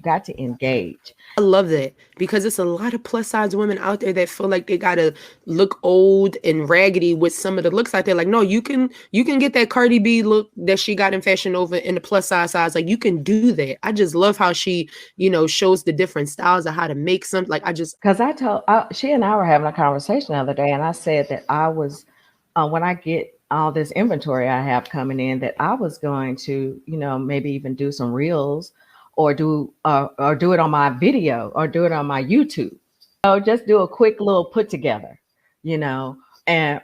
I love that because it's a lot of plus size women out there that feel like they gotta look old and raggedy with some of the looks out there. Like, no, you can get that Cardi B look that she got in Fashion Nova in the plus size. Like, you can do that. I just love how she, you know, shows the different styles of how to make something. Like, because she and I were having a conversation the other day, and I said that I was when I get all this inventory I have coming in, that I was going to, you know, maybe even do some reels or do it on my video or do it on my YouTube. So just do a quick little put together, you know, and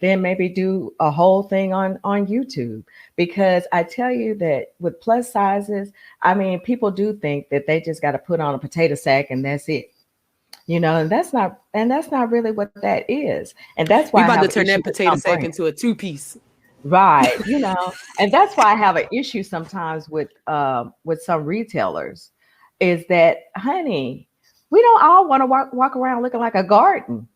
then maybe do a whole thing on YouTube. Because I tell you that with plus sizes, I mean, people do think that they just got to put on a potato sack and that's it. You know, and that's not really what that is. And that's why we about to turn that potato sack into a 2-piece. Right. You know, and that's why I have an issue sometimes with some retailers is that, honey, We don't all want to walk around looking like a garden.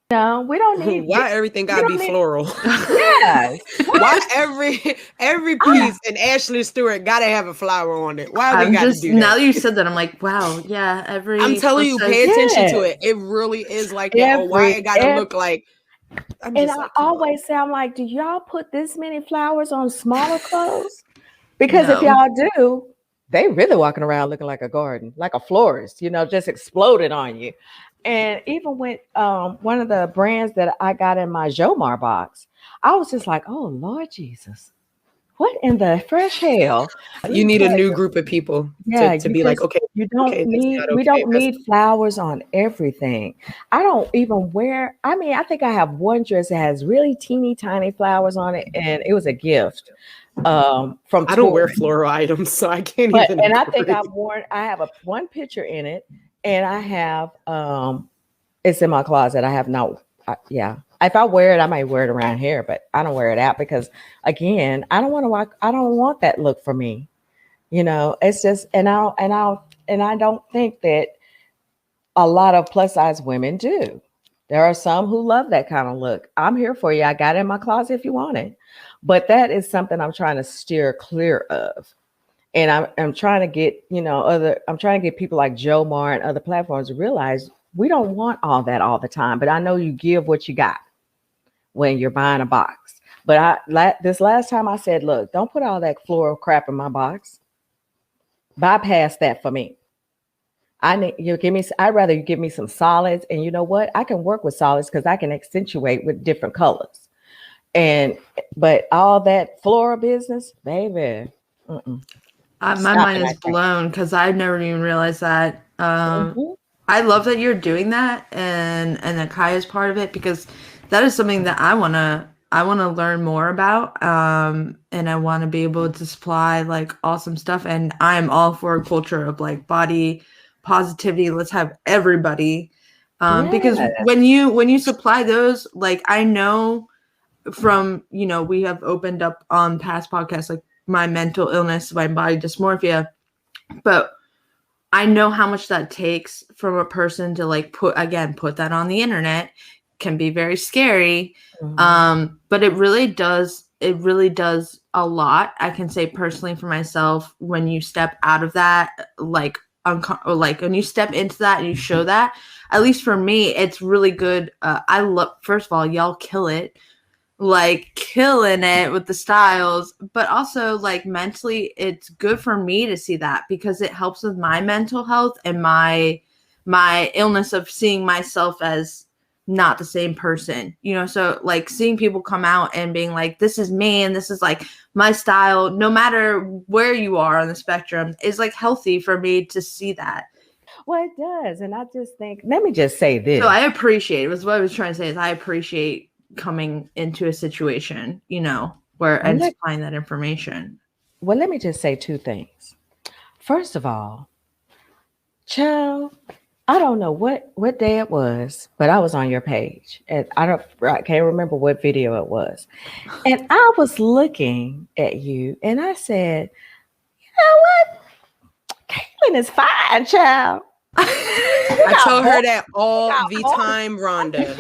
No, we don't need. Why everything gotta be floral? Yes. Why every piece and Ashley Stewart gotta have a flower on it? Why we gotta do that? Now that you said that, I'm like, wow, yeah. I'm telling you, pay attention to it. It really is like that. Or why it gotta look like. I always say, I'm like, do y'all put this many flowers on smaller clothes? Because if y'all do, they really walking around looking like a garden, like a florist, just exploded on you. And even with one of the brands that I got in my Jomar box, I was just like, oh, Lord Jesus, what in the fresh hell? You need a new group of people to be like, okay, we don't need flowers on everything. I don't even wear, I think I have one dress that has really teeny tiny flowers on it, and it was a gift. I don't wear floral items, so I can't even. And I think I have one picture in it. And I have, it's in my closet. I have if I wear it, I might wear it around here, but I don't wear it out because, again, I don't want that look for me. It's just, and I don't think that a lot of plus size women do. There are some who love that kind of look. I'm here for you. I got it in my closet if you want it, but that is something I'm trying to steer clear of. And I'm trying to get, I'm trying to get people like Jomar and other platforms to realize we don't want all that all the time. But I know you give what you got when you're buying a box. But this last time I said, look, don't put all that floral crap in my box. Bypass that for me. I'd rather you give me some solids. And you know what? I can work with solids because I can accentuate with different colors. But all that floral business, baby. My mind is blown because I've never even realized that. I love that you're doing that and that Kiaya's part of it, because that is something that I wanna learn more about. And I want to be able to supply like awesome stuff. And I'm all for a culture of like body positivity. Let's have everybody. Because when you supply those, like I know from, we have opened up on past podcasts, like my mental illness, my body dysmorphia, but I know how much that takes from a person to like put that on the internet. Can be very scary. But it really does a lot. I can say personally for myself, when you step out of that, like when you step into that and you show that, at least for me, it's really good. I love, first of all, y'all kill it. Like killing it with the styles, but also like mentally it's good for me to see that because it helps with my mental health and my illness of seeing myself as not the same person, so like seeing people come out and being like, this is me and this is like my style, no matter where you are on the spectrum, is like healthy for me to see that. Well, it does. And I just think, let me just say this. So I appreciate, what I was trying to say is I appreciate coming into a situation, where and supplying that information. Well, let me just say two things. First of all, child, I don't know what day it was, but I was on your page and I can't remember what video it was. And I was looking at you and I said, you know what? Caitlin is fine, child. I tell her that all the time, Rhonda.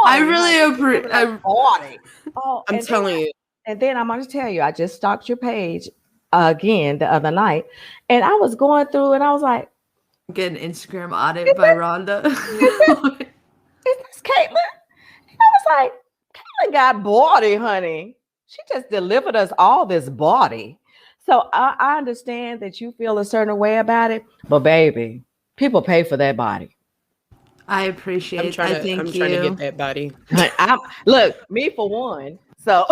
I really appreciate. I'm telling you. And then I'm going to tell you, I just stalked your page again the other night, and I was going through, and I was like, "Get an Instagram audit by Rhonda." Is this Caitlin? And I was like, Caitlin got body, honey. She just delivered us all this body. So I understand that you feel a certain way about it, but baby, people pay for that body. I appreciate it. I'm trying to get that body. Look, me for one. So,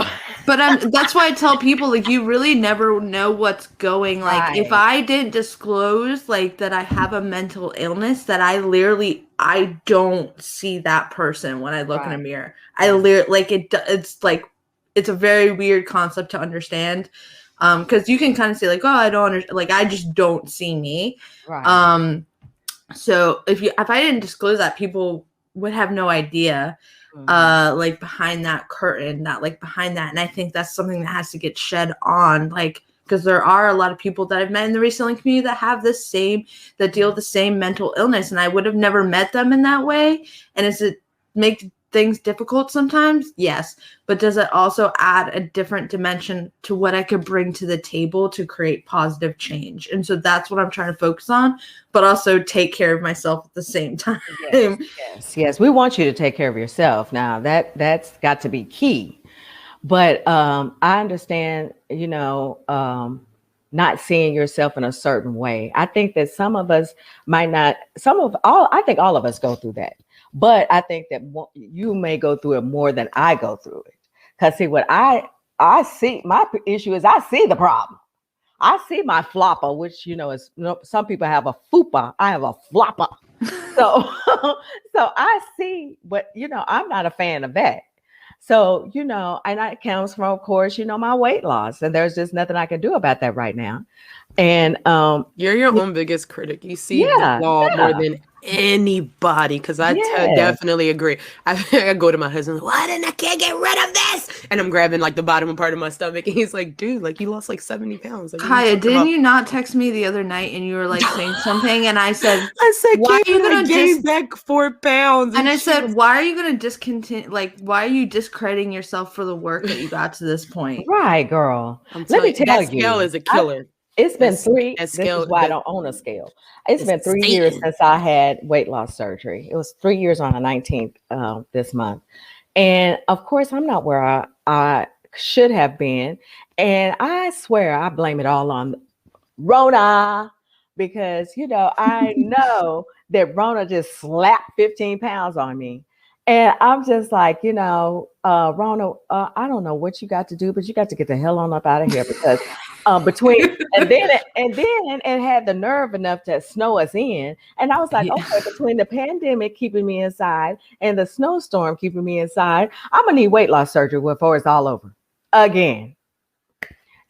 but that's why I tell people, like, you really never know what's going. Like, right. If I didn't disclose, like, that I have a mental illness, that I don't see that person when I look in a mirror. It's a very weird concept to understand. Because you can kind of say, like, oh, I don't understand. Like, I just don't see me. Right. So if I didn't disclose that, people would have no idea. Like behind that curtain, behind that. And I think that's something that has to get shed on, like, because there are a lot of people that I've met in the reselling community that have that deal with the same mental illness, and I would have never met them in that way. And does it make things difficult sometimes? Yes. But does it also add a different dimension to what I could bring to the table to create positive change? And so that's what I'm trying to focus on, but also take care of myself at the same time. Yes. We want you to take care of yourself. Now that's got to be key. But I understand, not seeing yourself in a certain way. I think that some of us might not, I think all of us go through that. But I think that you may go through it more than I go through it. Because see, what I see, my issue is I see the problem. I see my flopper, which, is some people have a fupa. I have a flopper. So I see, but, I'm not a fan of that. So, and that comes from, of course, my weight loss. And there's just nothing I can do about that right now. And you're your own biggest critic. You see the flaw more than anybody, because I definitely agree. I go to my husband, why didn't I can't get rid of this? And I'm grabbing like the bottom part of my stomach, and he's like, dude, like you lost like 70 pounds. Like, Kiaya, didn't you not text me the other night and you were like saying something, and I said, why are you gonna gain back 4 pounds? And I said, why are you gonna discontinue? Like, why are you discrediting yourself for the work that you got to this point? Right, girl. Let me tell you, scale is a killer. It's been this is why I don't own a scale. It's been 3 years since I had weight loss surgery. It was 3 years on the 19th this month. And of course, I'm not where I should have been. And I swear I blame it all on Rhonda, because, I know that Rhonda just slapped 15 pounds on me. And I'm just like, Rhonda, I don't know what you got to do, but you got to get the hell on up out of here, because between and then it had the nerve enough to snow us in. And I was like, okay, between the pandemic keeping me inside and the snowstorm keeping me inside, I'm gonna need weight loss surgery before it's all over again.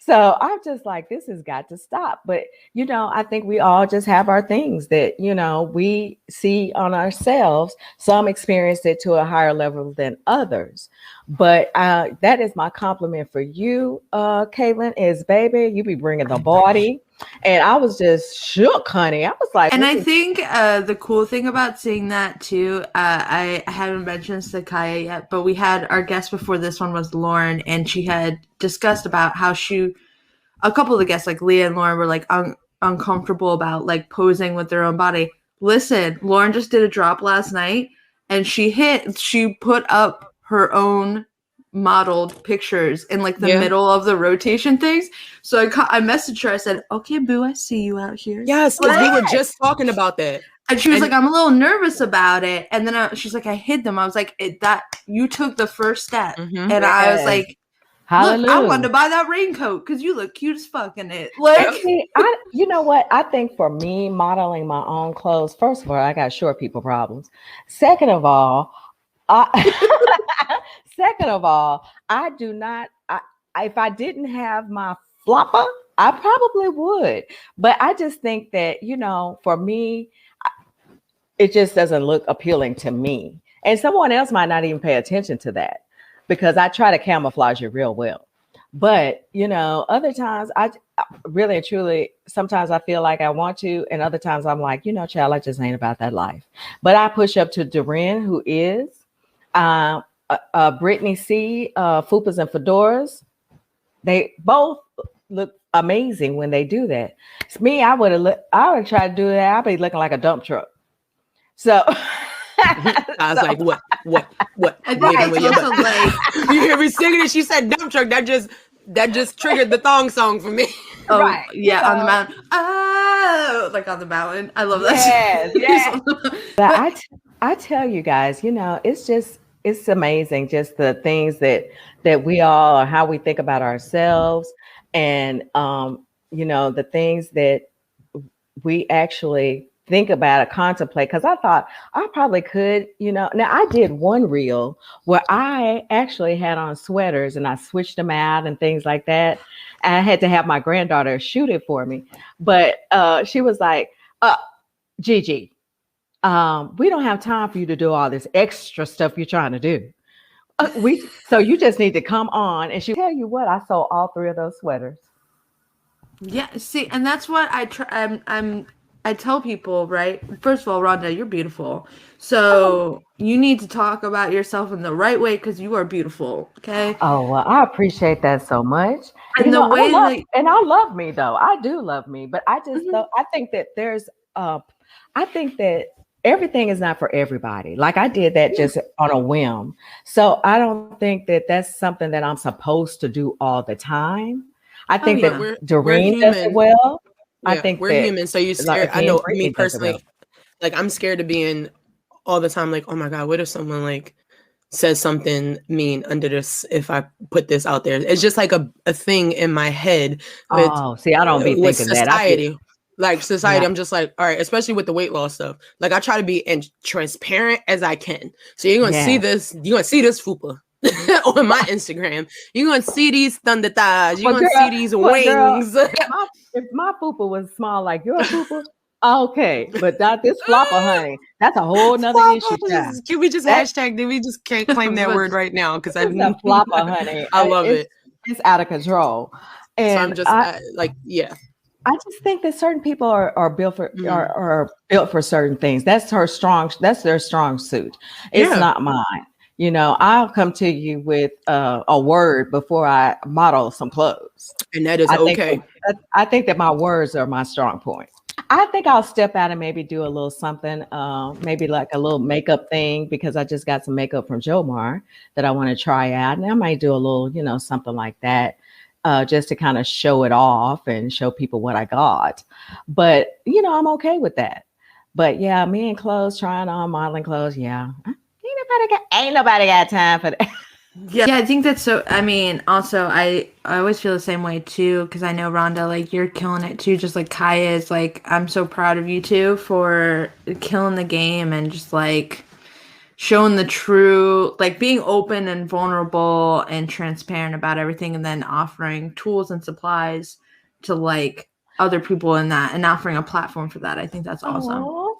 So I'm just like, this has got to stop. But, I think we all just have our things that, we see on ourselves. Some experience it to a higher level than others. But that is my compliment for you, Caitlin, is, baby, you be bringing the body. And I was just shook, honey. I was like, and I think the cool thing about seeing that too, I haven't mentioned this to Kiaya yet, but we had our guest before this one was Lauren, and she had discussed about how a couple of the guests like Leah and Lauren were like uncomfortable about like posing with their own body. Listen, Lauren just did a drop last night, and she put up her own modeled pictures in like the middle of the rotation things. So I messaged her. I said, okay, boo, I see you out here. Yes, because we were just talking about that. And she was like, I'm a little nervous about it. And then she's like, I hid them. I was like, that you took the first step. Mm-hmm. And I was like, hallelujah. Look, I wanted to buy that raincoat because you look cute as fuck in it. Like, you know what? I think for me, modeling my own clothes, first of all, I got short people problems. Second of all, I do not. If I didn't have my flopper, I probably would. But I just think that, for me, it just doesn't look appealing to me. And someone else might not even pay attention to that, because I try to camouflage it real well. But, other times I really and truly, sometimes I feel like I want to. And other times I'm like, child, I just ain't about that life. But I push up to Doreen, who is Brittany C, Fupas and Fedoras. They both look amazing when they do that. It's me, I would try to do that. I'd be looking like a dump truck. So I was like, what? I think it's also like, you hear me singing it? She said dump truck. That just triggered the thong song for me. Oh, right. Yeah, on the mountain. Oh, like on the mountain. I love that. Yes. But I tell you guys, it's amazing just the things that we all, or how we think about ourselves, and the things that we actually think about or contemplate. Because I thought I probably could, now I did one reel where I actually had on sweaters and I switched them out and things like that. And I had to have my granddaughter shoot it for me. But she was like, Gigi, we don't have time for you to do all this extra stuff you're trying to do. So you just need to come on. And she tell you what, I sold all 3 of those sweaters. Yeah, see, and that's what I try. I tell people, right? First of all, Rhonda, you're beautiful. So you need to talk about yourself in the right way because you are beautiful. Okay. Oh, well, I appreciate that so much. And the way that I love me though. I do love me, but I just Mhm. don't, I think that I think that everything is not for everybody. Like I did that Yeah. just on a whim. So I don't think that that's something that I'm supposed to do all the time. I Oh think But that yeah. we're Doreen does it human. well. I Yeah, think we're that human. So you like scared. I me and know me Brittany does it personally. well. Like I'm scared of being all the time. Like, oh my god, what if someone like says something mean under this? If I put this out there, it's just like a thing in my head Oh, see, I don't be with thinking that. I be society. Like society, yeah. I'm just like, all right, especially with the weight loss stuff. Like I try to be as transparent as I can. So you're gonna see Yeah. this, you're gonna see this fupa on my Instagram. You're gonna see these thunder thighs, you're But gonna girl, see these but girl, wings. if my fupa was small like your fupa, okay. But that this flopper, honey, that's a whole nother issue, child. Can we just That hashtag? Did we just can't claim that But word right now? Because I, is a flopper, honey. I love it. It's out of control. So I'm And just like, yeah. I just think that certain people are built for Mm. are built for certain things. That's their strong suit. It's Yeah, not mine. You know, I'll come to you with a word before I model some clothes. and that is I think okay. I think that my words are my strong point. I think I'll step out and maybe do a little something, maybe like a little makeup thing because I just got some makeup from Jomar that I want to try out, and I might do a little, something like that, just to kind of show it off and show people what I got. But I'm okay with that. But yeah, me and clothes, trying on modeling clothes, yeah, ain't nobody got time for that. yeah, I think that's so. I mean, also, I always feel the same way too because I know Rhonda, like you're killing it too. Just like Kaya is, like I'm so proud of you too for killing the game and just like showing the true, like being open and vulnerable and transparent about everything, and then offering tools and supplies to like other people in that, and offering a platform for that. I think that's awesome. Oh,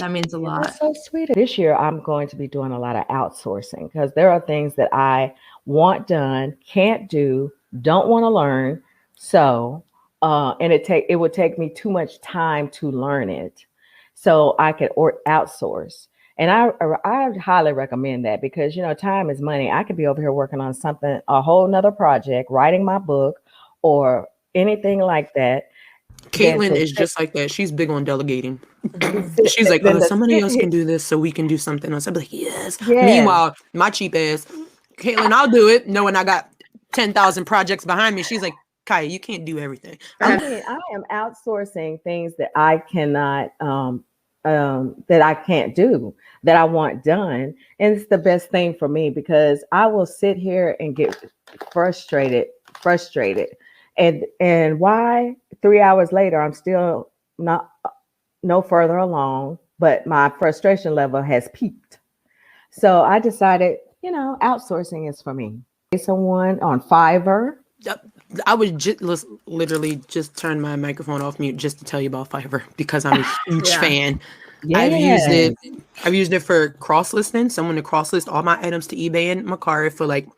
That means a lot. that's so sweet. This year, I'm going to be doing a lot of outsourcing because there are things that I want done, can't do, don't want to learn. So, and it would take me too much time to learn it. So I could outsource, and I highly recommend that because time is money. I could be over here working on something, a whole nother project, writing my book, or anything like that. Than Caitlin to is just like that. She's big on delegating. sit, She's like, than to somebody sit else here. can do this so we can do something else. I'd be like, yes. Yes. Meanwhile, my cheap ass, Caitlin, I'll do it, knowing I got 10,000 projects behind me. She's like, Kaya, you can't do everything. I mean, I am outsourcing things that I cannot, that I can't do, that I want done. And it's the best thing for me because I will sit here and get frustrated. And why 3 hours later, I'm still not no further along, but my frustration level has peaked. So I decided, outsourcing is for me. Someone on Fiverr. I would literally just turn my microphone off mute just to tell you about Fiverr because I'm a huge Yeah. fan. Yes. I've used it for cross listing, someone to cross list all my items to eBay and Mercari for like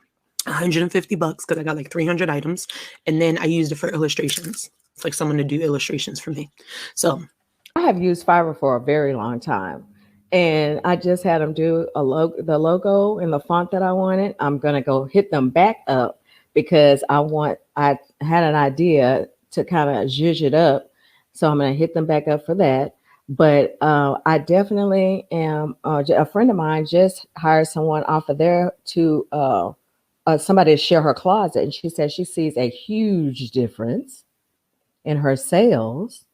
$150 because I got like 300 items. And then I used it for illustrations. It's like someone to do illustrations for me. So I have used Fiverr for a very long time. And I just had them do the logo and the font that I wanted. I'm gonna go hit them back up because I had an idea to kind of zhuzh it up. So I'm gonna hit them back up for that. But I definitely am a friend of mine just hired someone off of there to somebody to share her closet. And she said she sees a huge difference in her sales.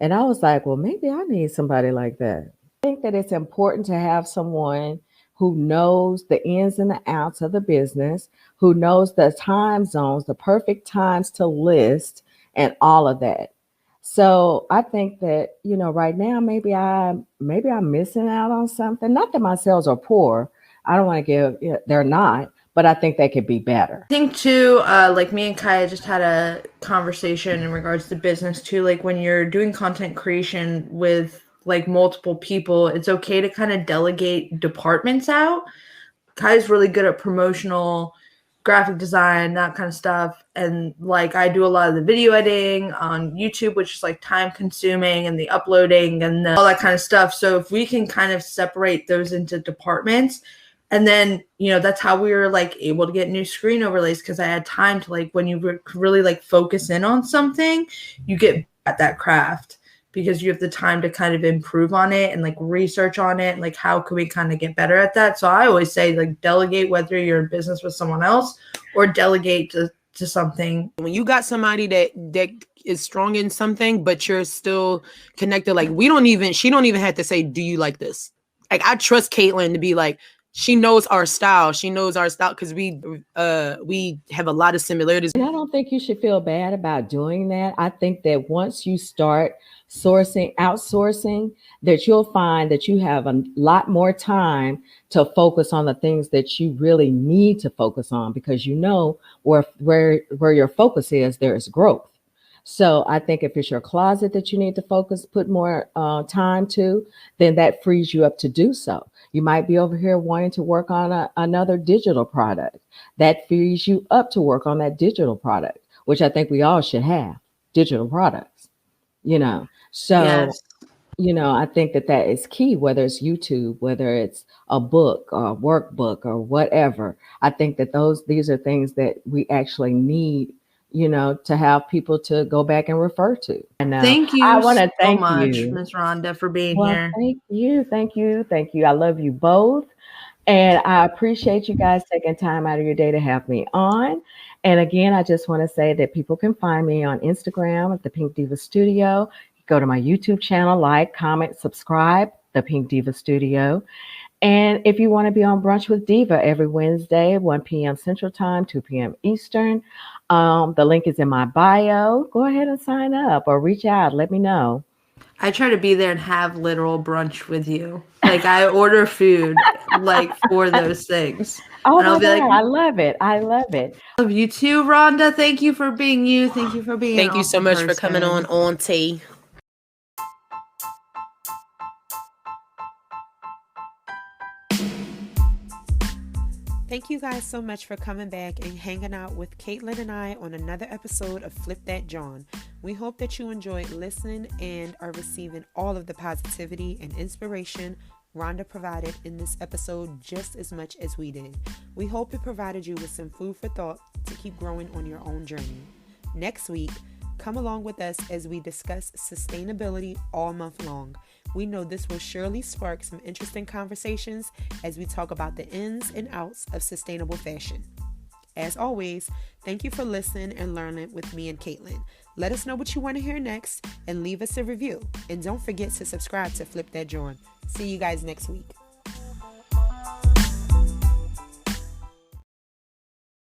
And I was like, well, maybe I need somebody like that. I think that it's important to have someone who knows the ins and the outs of the business, who knows the time zones, the perfect times to list, and all of that. So I think that right now maybe I'm missing out on something. Not that my sales are poor. I don't want to they're not, but I think they could be better. I think too, like me and Kaya just had a conversation in regards to business too. Like when you're doing content creation with like multiple people, it's okay to kind of delegate departments out. Kaya's really good at promotional graphic design, that kind of stuff. And like I do a lot of the video editing on YouTube, which is like time consuming, and the uploading and all that kind of stuff. So if we can kind of separate those into departments, and then, that's how we were like able to get new screen overlays, because I had time to like, when you really like focus in on something, you get at that craft, because you have the time to kind of improve on it and like research on it. And like, how can we kind of get better at that? So I always say like delegate, whether you're in business with someone else or delegate to something. When you got somebody that is strong in something, but you're still connected, like she don't even have to say, do you like this? Like I trust Caitlin to be like, she knows our style. She knows our style because we have a lot of similarities. And I don't think you should feel bad about doing that. I think that once you start outsourcing, that you'll find that you have a lot more time to focus on the things that you really need to focus on, because where your focus is, there's growth. So I think if it's your closet that you need to put more time to, then that frees you up to do so. You might be over here wanting to work on another digital product. That frees you up to work on that digital product, which I think we all should have, digital products, So, yes. I think that is key, whether it's YouTube, whether it's a book or a workbook or whatever. I think that these are things that we actually need, to have people to go back and refer to. And thank you I want to so much, Miss Rhonda, for being here. Thank you. I love you both. And I appreciate you guys taking time out of your day to have me on. And again, I just want to say that people can find me on Instagram at the Pink Diva Studio. Go to my YouTube channel, like, comment, subscribe, the Pink Diva Studio. And if you want to be on Brunch with Diva every Wednesday, 1 p.m. Central Time, 2 p.m. Eastern, the link is in my bio. Go ahead and sign up or reach out. Let me know. I try to be there and have literal brunch with you. Like I order food like for those things. Oh and my I'll be God, like, I love it. I love it. I love you too, Rhonda. Thank you for being you. Thank you for being Thank you so much for coming on T. Thank you guys so much for coming back and hanging out with Caitlin and I on another episode of Flip That Jawn. We hope that you enjoyed listening and are receiving all of the positivity and inspiration Rhonda provided in this episode just as much as we did. We hope it provided you with some food for thought to keep growing on your own journey. Next week, come along with us as we discuss sustainability all month long. We know this will surely spark some interesting conversations as we talk about the ins and outs of sustainable fashion. As always, thank you for listening and learning with me and Caitlin. Let us know what you want to hear next and leave us a review. And don't forget to subscribe to Flip That Jawn. See you guys next week.